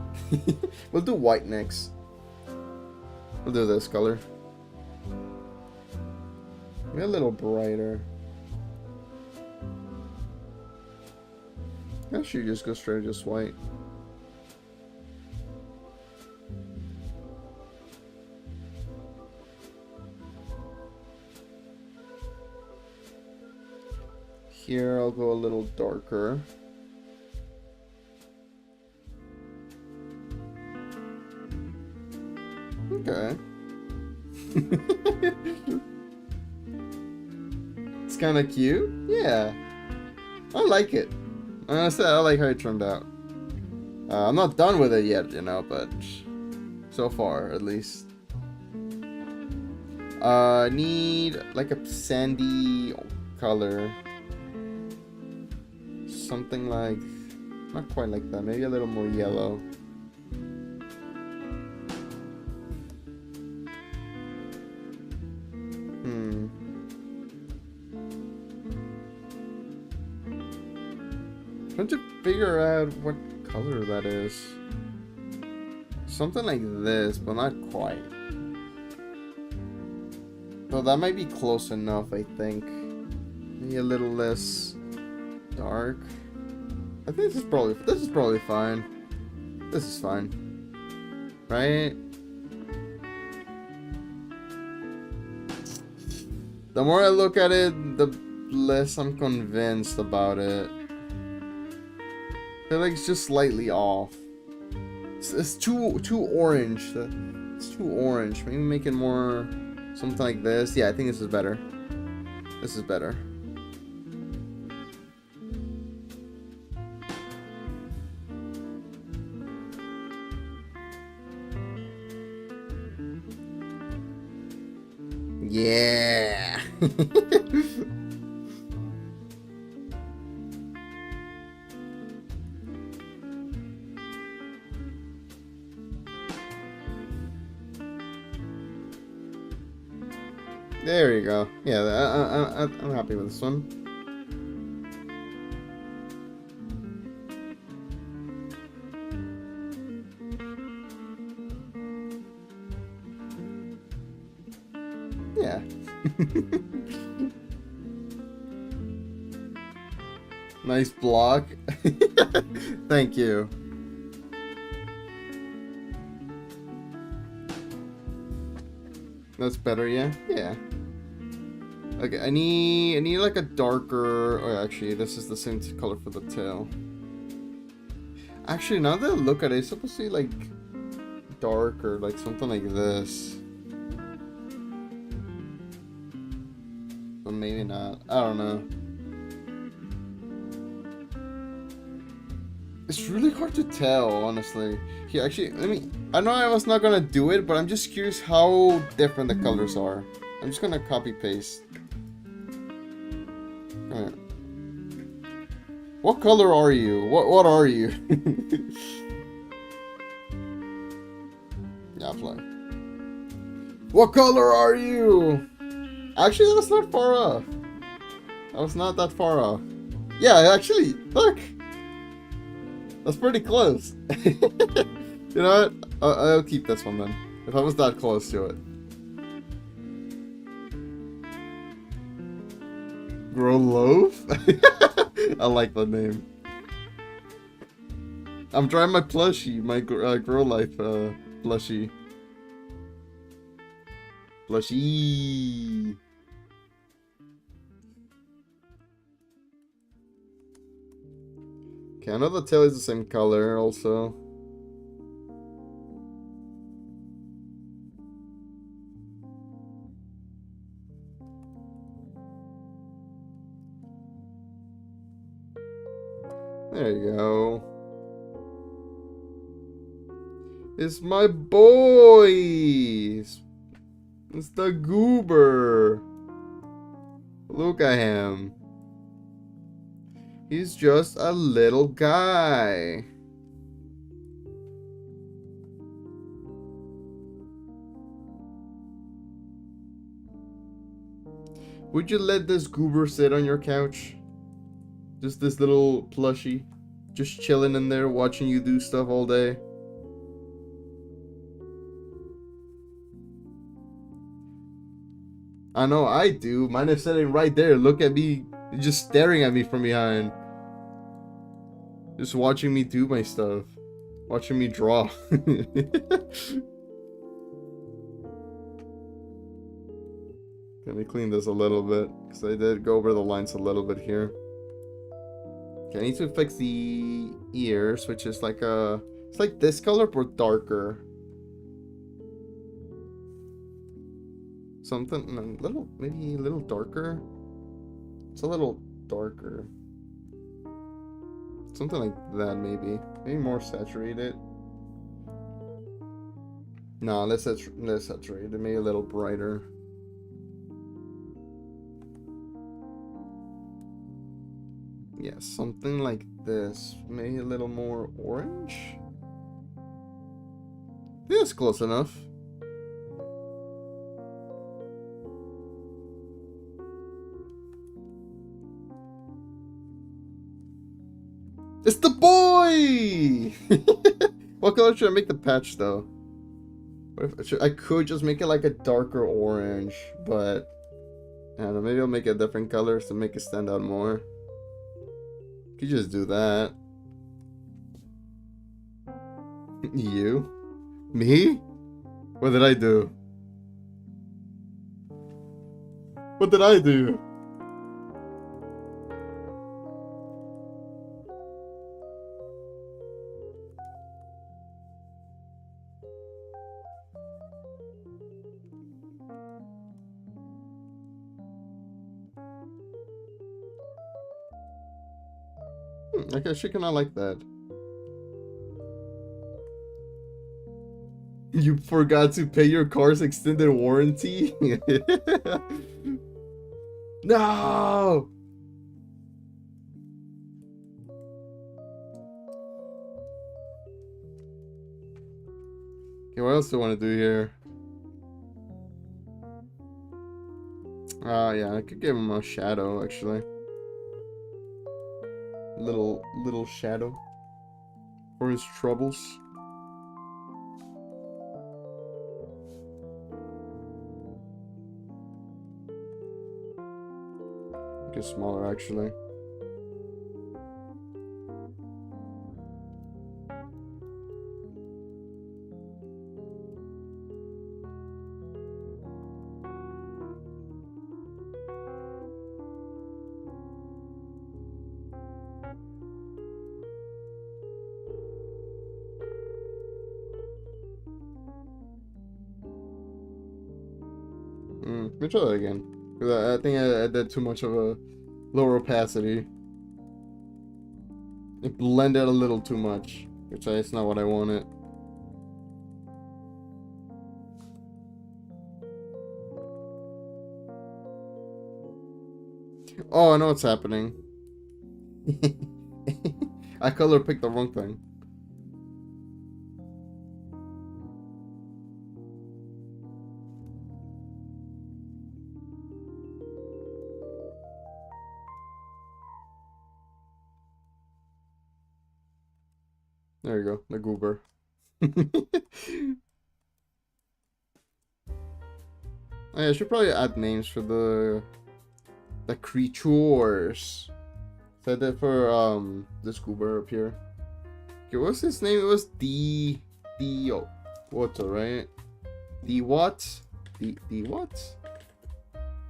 [SPEAKER 1] We'll do white next. We'll do this color. Maybe a little brighter. Actually, just go straight, just white. here, I'll go a little darker. Okay. It's kind of cute. Yeah. I like it. Honestly, I like how it turned out. I'm not done with it yet, you know, but so far, at least. Need like a sandy color. Something like, not quite like that, maybe a little more yellow. Trying to figure out what color that is. Something like this, but not quite. So that might be close enough, I think. Maybe a little less dark. I think this is probably fine. This is fine. Right? The more I look at it, the less I'm convinced about it. I feel like it's just slightly off. It's too orange. It's too orange. Maybe make it more something like this. Yeah, I think this is better. This is better. Yeah. There you go. Yeah, I'm happy with this one. Yeah. Nice block. Thank you. That's better, yeah? Yeah. Okay, I need like a darker... Oh, actually, this is the same color for the tail. Actually, now that I look at it, it's supposed to be like darker, like something like this. But maybe not. I don't know. It's really hard to tell, honestly. Here, actually, I know I was not gonna do it, but I'm just curious how different the colors are. I'm just gonna copy paste. Right. What color are you? What are you? Yeah, play. What color are you? Actually, that's not far off. That was not that far off. Yeah, actually, look. That's pretty close. You know what? I'll keep this one then. If I was that close to it. Grow Loaf? I like the name. I'm trying my plushie, my Grow Life plushie. Plushie. Okay, I know the tail is the same color also. There you go. It's my boys. It's the goober. Look at him. He's just a little guy. Would you let this goober sit on your couch? Just this little plushie. Just chilling in there watching you do stuff all day. I know I do. Mine is sitting right there. Look at me. Just staring at me from behind. Just watching me do my stuff. Watching me draw. Let me clean this a little bit. Because I did go over the lines a little bit here. Okay, I need to fix the ears, which is like a... It's like this color, but darker. Something a little, maybe a little darker. It's a little darker. Something like that, maybe. Maybe more saturated. No, less saturated. Maybe a little brighter. Yeah, something like this. Maybe a little more orange. Yeah, it's close enough. It's the boy! What color should I make the patch, though? What if I could just make it like a darker orange, but I don't know, maybe I'll make it different colors to make it stand out more. Could just do that. You? Me? What did I do? What did I do? I guess you cannot like that. You forgot to pay your car's extended warranty? No! Okay, what else do I want to do here? Yeah, I could give him a shadow, actually. Little shadow for his troubles. Get smaller, actually. Let me try that again. Because I think I did too much of a lower opacity. It blended a little too much, which is not what I wanted. Oh, I know what's happening. I color picked the wrong thing. There you go, the goober. Oh, yeah, I should probably add names for the creatures. So I did for this goober up here. Okay, what's his name? It was D what, right? D what? D what?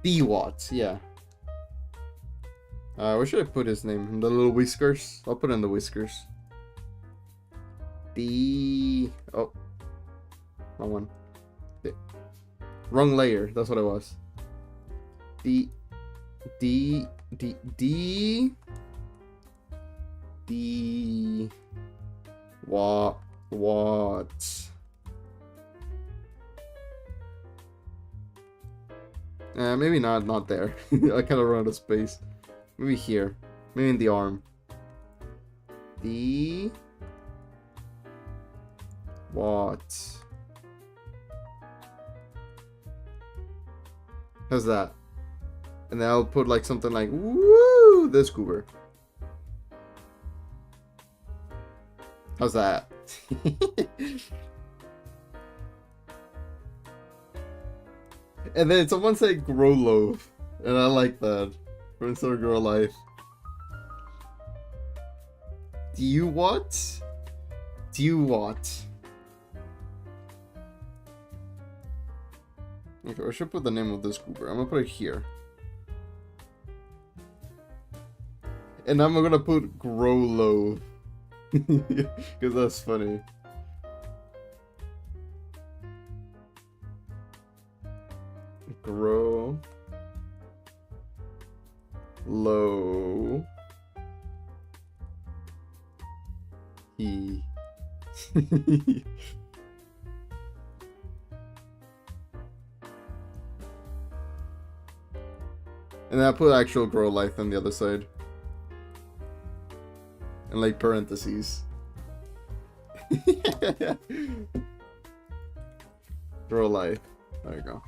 [SPEAKER 1] D what? Yeah. Where should I put his name? The little whiskers. I'll put in the whiskers. Oh, wrong one. Wrong layer. That's what it was. What? Maybe not there. I kind of run out of space. Maybe here. Maybe in the arm. What? How's that? And then I'll put like something like, woo, this goober. How's that? And then someone said grow loaf, and I like that. For instead of grow life. Do you what? Okay, I should put the name of this goober. I'm gonna put it here. And I'm gonna put grow low. Because that's funny. Grow low. He. And then I put actual grow life on the other side. And like parentheses. Grow life. There you go.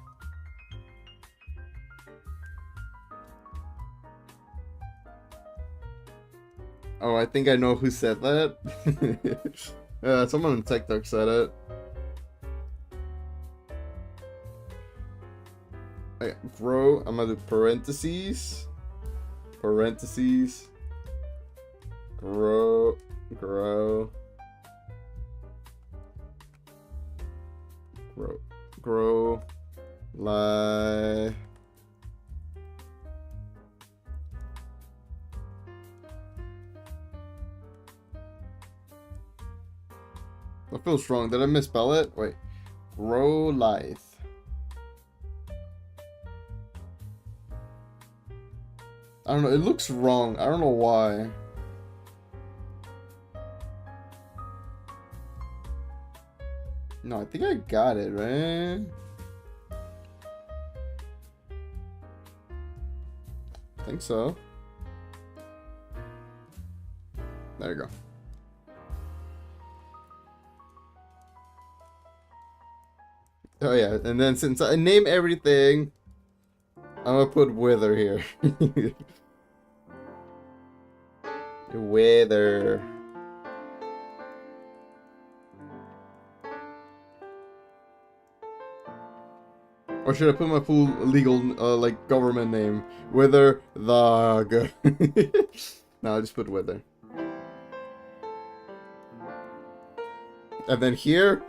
[SPEAKER 1] Oh, I think I know who said that. Someone on TikTok said it. Okay, grow, I'm gonna do parentheses. Parentheses. Grow. Grow. Grow. Grow. Life. I feel strong. Did I misspell it? Wait. Grow life. I don't know. It looks wrong. I don't know why. No, I think I got it, right? I think so. There you go. Oh yeah, and then since I name everything, I'm gonna put Wither here. Wither. Or should I put my full legal, like, government name? WitherTheGoat. No, I'll just put Wither. And then here...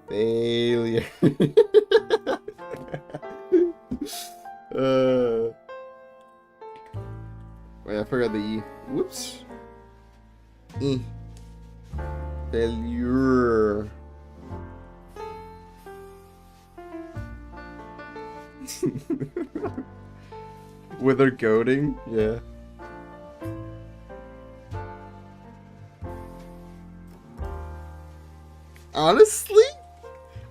[SPEAKER 1] failure. Wait, I forgot the E. Whoops. E. Failure. Wither goading? Yeah. Honestly,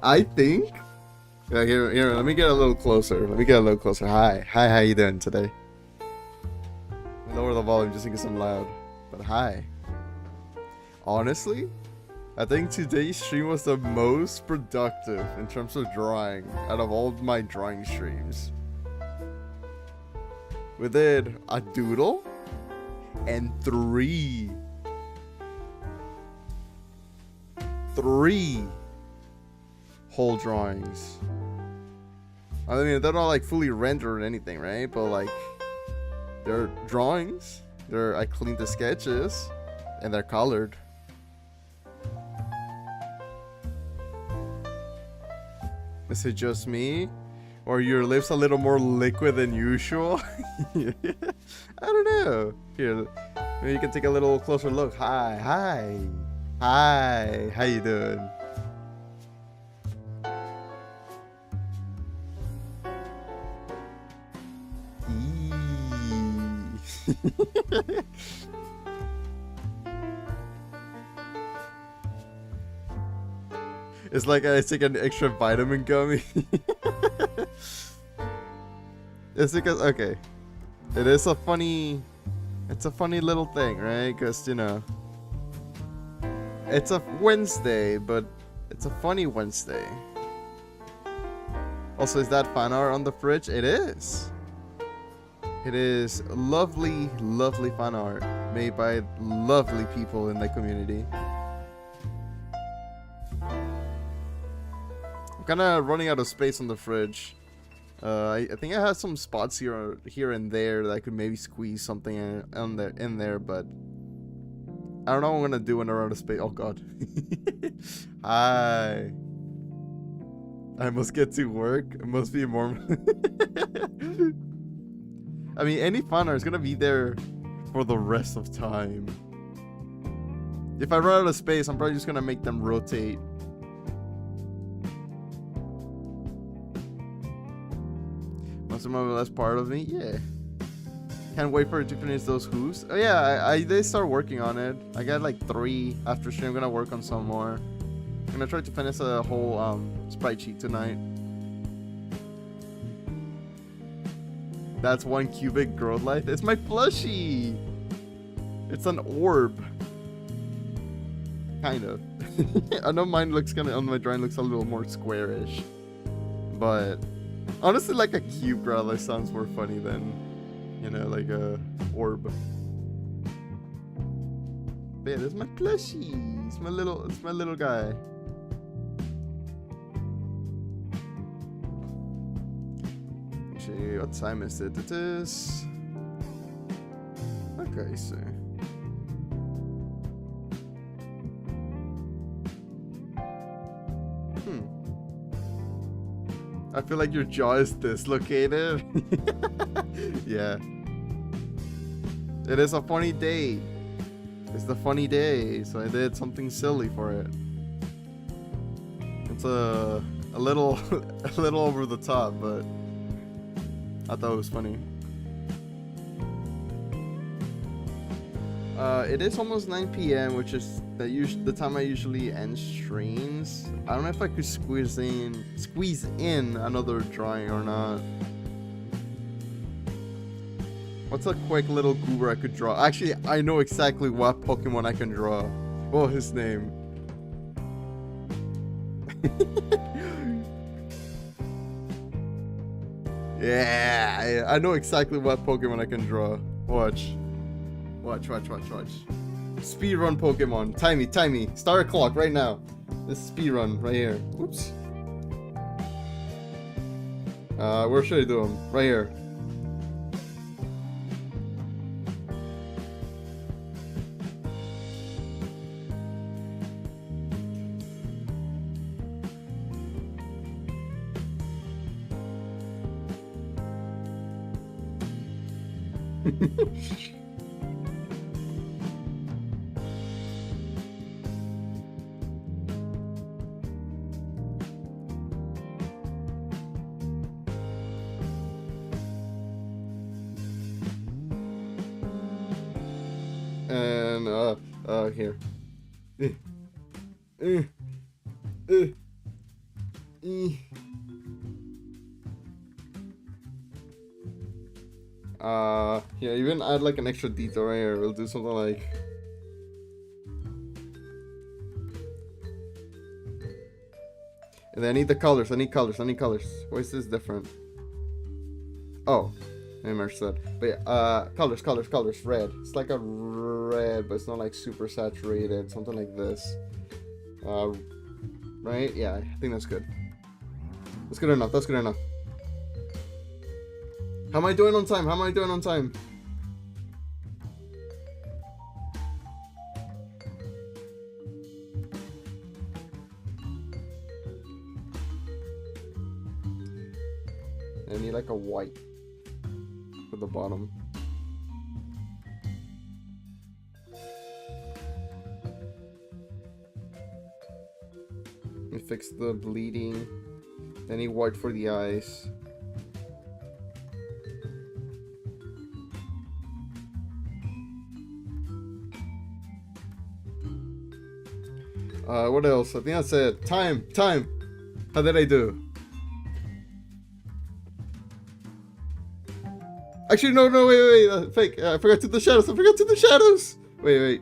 [SPEAKER 1] I think. Yeah, here, let me get a little closer. Hi, how you doing today? Lower the volume just in case I'm loud. But hi. Honestly, I think today's stream was the most productive in terms of drawing out of all my drawing streams. We did a doodle and three whole drawings. I mean, they're not like fully rendered or anything, right? But like, they're drawings. I cleaned the sketches and they're colored. Is it just me? Or your lips a little more liquid than usual? I don't know. Here, maybe you can take a little closer look. Hi. How you doing? It's like I take an extra vitamin gummy. It's because, okay, it's a funny little thing, right? Because, you know, it's a Wednesday, but it's a funny Wednesday. Also, is that fan art on the fridge? It is. It is lovely, lovely fan art made by lovely people in the community. I'm kind of running out of space on the fridge. I think I have some spots here and there that I could maybe squeeze something in there, but I don't know what I'm gonna do when I run out of space. Oh god. Hi. I must get to work. It must be more. I mean, any fan art is gonna be there for the rest of time. If I run out of space, I'm probably just gonna make them rotate. Wants to remember that's part of me? Yeah. Can't wait for it to finish those hooves. Oh yeah, they start working on it. I got like 3 after stream. I'm gonna work on some more. I'm gonna try to finish a whole sprite sheet tonight. That's 1 cubic growth life. It's my plushie. It's an orb. Kind of. I know mine looks kind of on my drawing looks a little more squarish, but honestly, like a cube growth life sounds more funny than, you know, like a orb. But yeah, there's my plushie. It's my little guy. Actually, what time is it? It is. Okay, so. I feel like your jaw is dislocated. Yeah. It is a funny day. It's the funny day, so I did something silly for it. It's a little a little over the top, but I thought it was funny. It is almost 9 p.m., which is the time I usually end streams. I don't know if I could squeeze in another drawing or not. What's a quick little goober I could draw? Actually, I know exactly what Pokemon I can draw. Oh, his name. Yeah, I know exactly what Pokemon I can draw. Watch. Speedrun Pokemon. Time me. Start a clock right now. This is speedrun right here. Whoops. Where should I do them? Right here. And here. Yeah, even add like an extra detail right here. We'll do something like and then I need the colors. I need colors. Why is this different? Oh, I merged that. But yeah, colors. Red. It's like a red, but it's not like super saturated. Something like this. Right? Yeah, I think that's good. That's good enough. How am I doing on time? I need like a white for the bottom. Let me fix the bleeding. I need white for the eyes. What else? I think that's it. Time. How did I do? Actually, no, wait. Fake. I forgot to the shadows. Wait.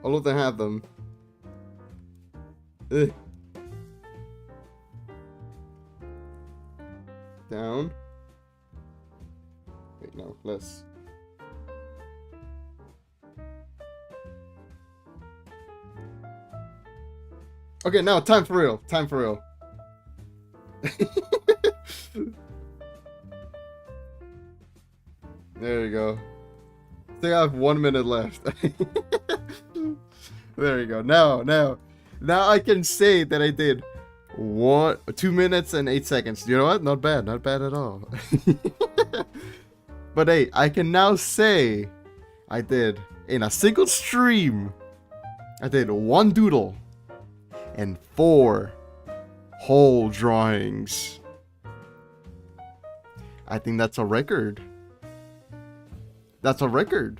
[SPEAKER 1] All of them have them. Ugh. Down. Wait, no, less. Okay, now time for real. There you go. I think I have 1 minute left. There you go. Now I can say that I did 2 minutes and 8 seconds. You know what? Not bad at all. But hey, I can now say I did in a single stream. I did 1 doodle and 4 whole drawings. I think that's a record. That's a record.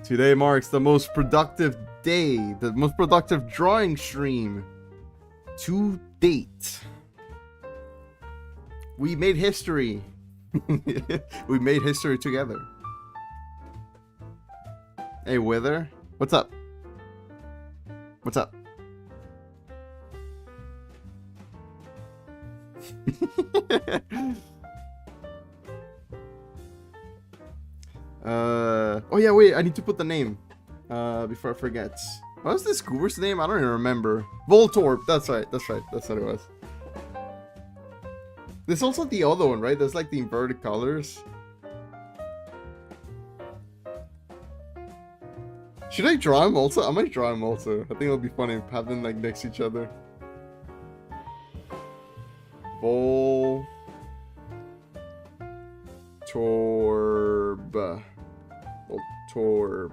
[SPEAKER 1] Today marks the most productive day, the most productive drawing stream to date. We made history. We made history together. Hey, Wither. What's up? What's up? Oh yeah, wait, I need to put the name before I forget. What was this goober's name? I don't even remember. Voltorb, that's right, that's what it was. There's also the other one, right? There's like the inverted colors. Should I draw him also? I might draw him also. I think it'll be funny to have them like next to each other. Voltorb. Voltorb.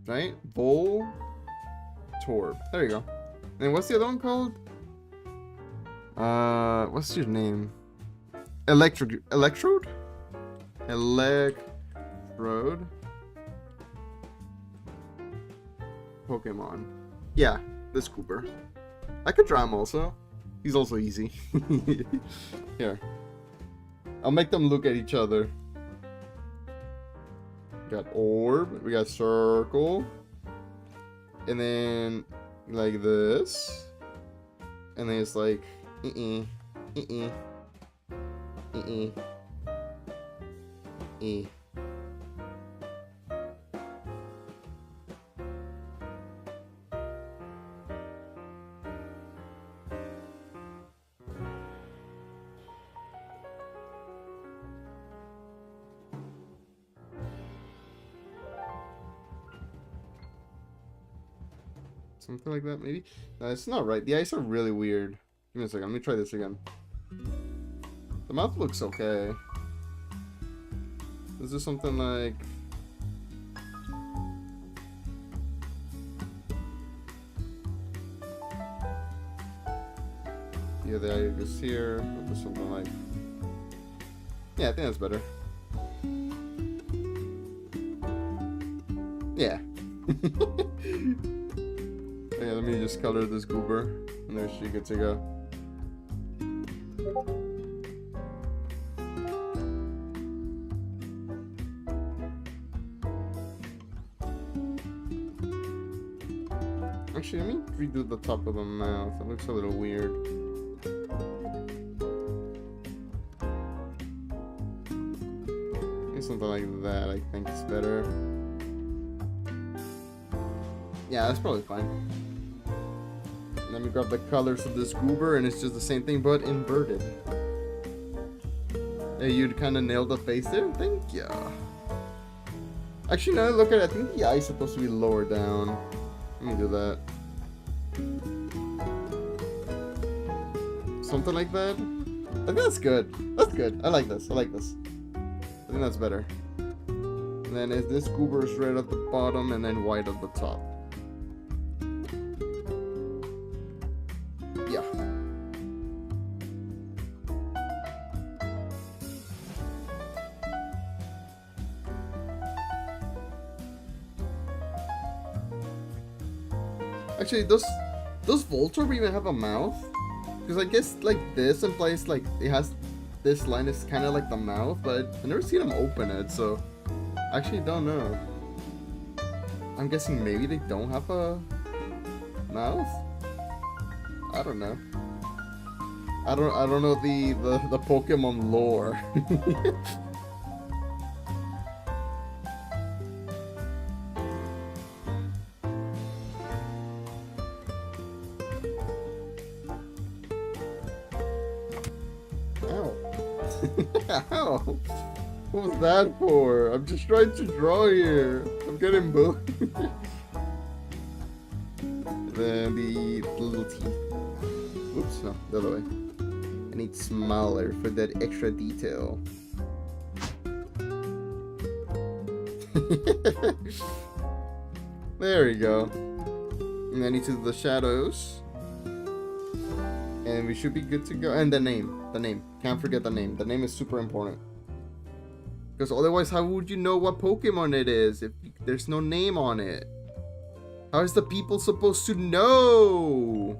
[SPEAKER 1] Right? Voltorb. There you go. And what's the other one called? What's your name? Electrode? Electrode? Pokemon. Yeah, this Cooper. I could draw him also. He's also easy. Here. I'll make them look at each other. We got orb, we got circle. And then like this. And then it's like E. Something like that, maybe? No, it's not right. The eyes are really weird. Give me a second. Let me try this again. The mouth looks okay. Is there something like... Yeah, the eye goes here. There's something like... Yeah, I think that's better. Yeah. Yeah, let me just color this goober. And there she gets to go. Actually, let me redo the top of the mouth. It looks a little weird. Maybe something like that, I think is better. Yeah, that's probably fine. Let me grab the colors of this goober, and it's just the same thing, but inverted. Hey, you'd kind of nailed the face there? Thank you. Actually, now that I look at it, I think the eye's supposed to be lower down. Let me do that. Something like that. I think that's good. That's good. I like this. I like this. I think that's better. And then is this goober's red at the bottom and then white at the top. Yeah. Actually, does Voltorb even have a mouth? Because I guess like this implies like it has this line is kind of like the mouth, but I've never seen him open it, so I actually don't know. I'm guessing maybe they don't have a mouth. I don't know. I don't know the Pokemon lore. Ow. What was that for? I'm just trying to draw here. I'm getting booed. the little teeth. Oops, no, the other way. I need smaller for that extra detail. There we go. And then into the shadows. And we should be good to go. And the name. The name. Can't forget the name. The name is super important. Because otherwise, how would you know what Pokemon it is if there's no name on it? How is the people supposed to know?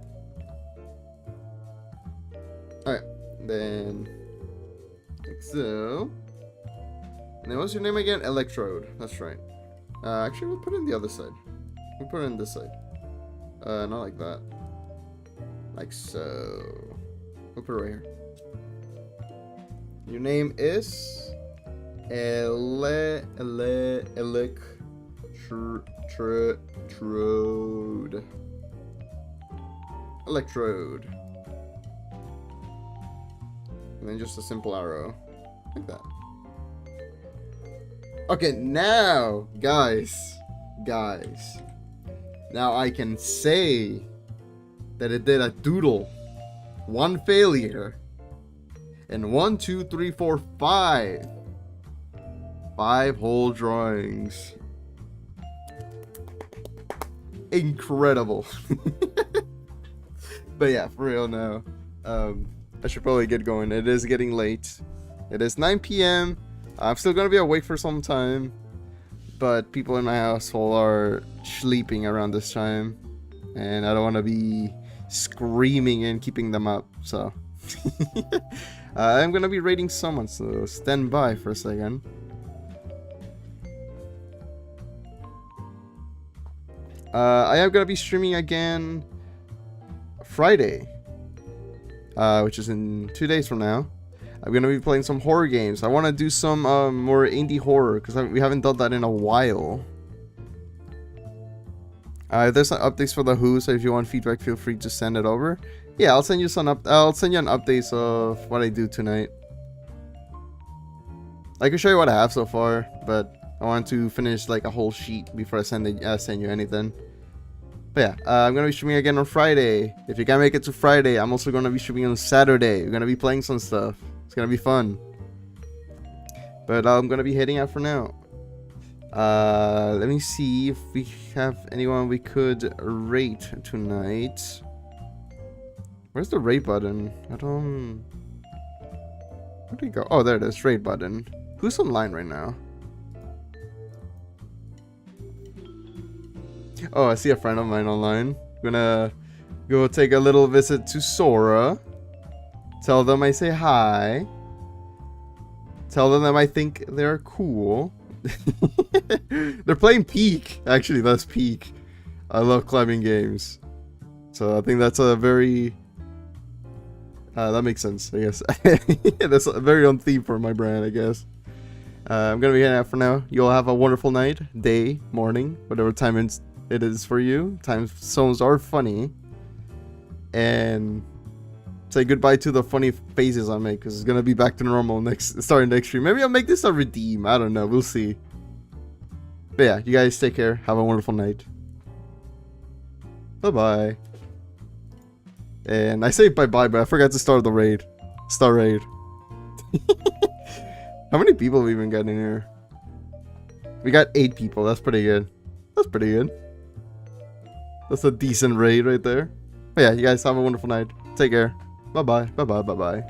[SPEAKER 1] Alright. Then. Like so. And then what's your name again? Electrode. That's right. Actually, we'll put it on the other side. We'll put it on this side. Not like that. Like so. We'll put it right here. Your name is Electrode. And then just a simple arrow. Like that. Okay, now, guys. Now I can say that it did a doodle. 1 failure. And 1, 2, 3, 4, 5. 5 whole drawings. Incredible. But yeah, for real now. I should probably get going. It is getting late. It is 9 p.m. I'm still gonna be awake for some time. But people in my household are sleeping around this time. And I don't want to be screaming and keeping them up. So I'm gonna be raiding someone, so stand by for a second. I am gonna be streaming again Friday, which is in 2 days from now. I'm gonna be playing some horror games. I want to do some more indie horror because we haven't done that in a while. There's some updates for the Who, so if you want feedback, feel free to send it over. Yeah, I'll send you I'll send you an update of what I do tonight. I can show you what I have so far, but I want to finish like a whole sheet before I send you anything. But yeah, I'm gonna be streaming again on Friday. If you can't make it to Friday, I'm also gonna be streaming on Saturday. We're gonna be playing some stuff. It's gonna be fun. But I'm gonna be heading out for now. Let me see if we have anyone we could rate tonight. Where's the rate button? Where do you go? Oh, there it is. Rate button. Who's online right now? Oh, I see a friend of mine online. I'm gonna go take a little visit to Sora. Tell them I say hi. Tell them that I think they're cool. They're playing Peak. Actually, that's Peak. I love climbing games. So I think that's a very... that makes sense, I guess. That's very on theme for my brand, I guess. I'm gonna be heading out for now. You'll have a wonderful night, day, morning, whatever time it is for you. Time zones are funny. And say goodbye to the funny faces I make, because it's gonna be back to normal starting next stream. Maybe I'll make this a redeem. I don't know. We'll see. But yeah, you guys take care. Have a wonderful night. Bye-bye. And I say bye-bye, but I forgot to start the raid. Start raid. How many people have we been getting here? We got 8 people. That's pretty good. That's pretty good. That's a decent raid right there. But yeah, you guys have a wonderful night. Take care. Bye-bye. Bye-bye. Bye-bye.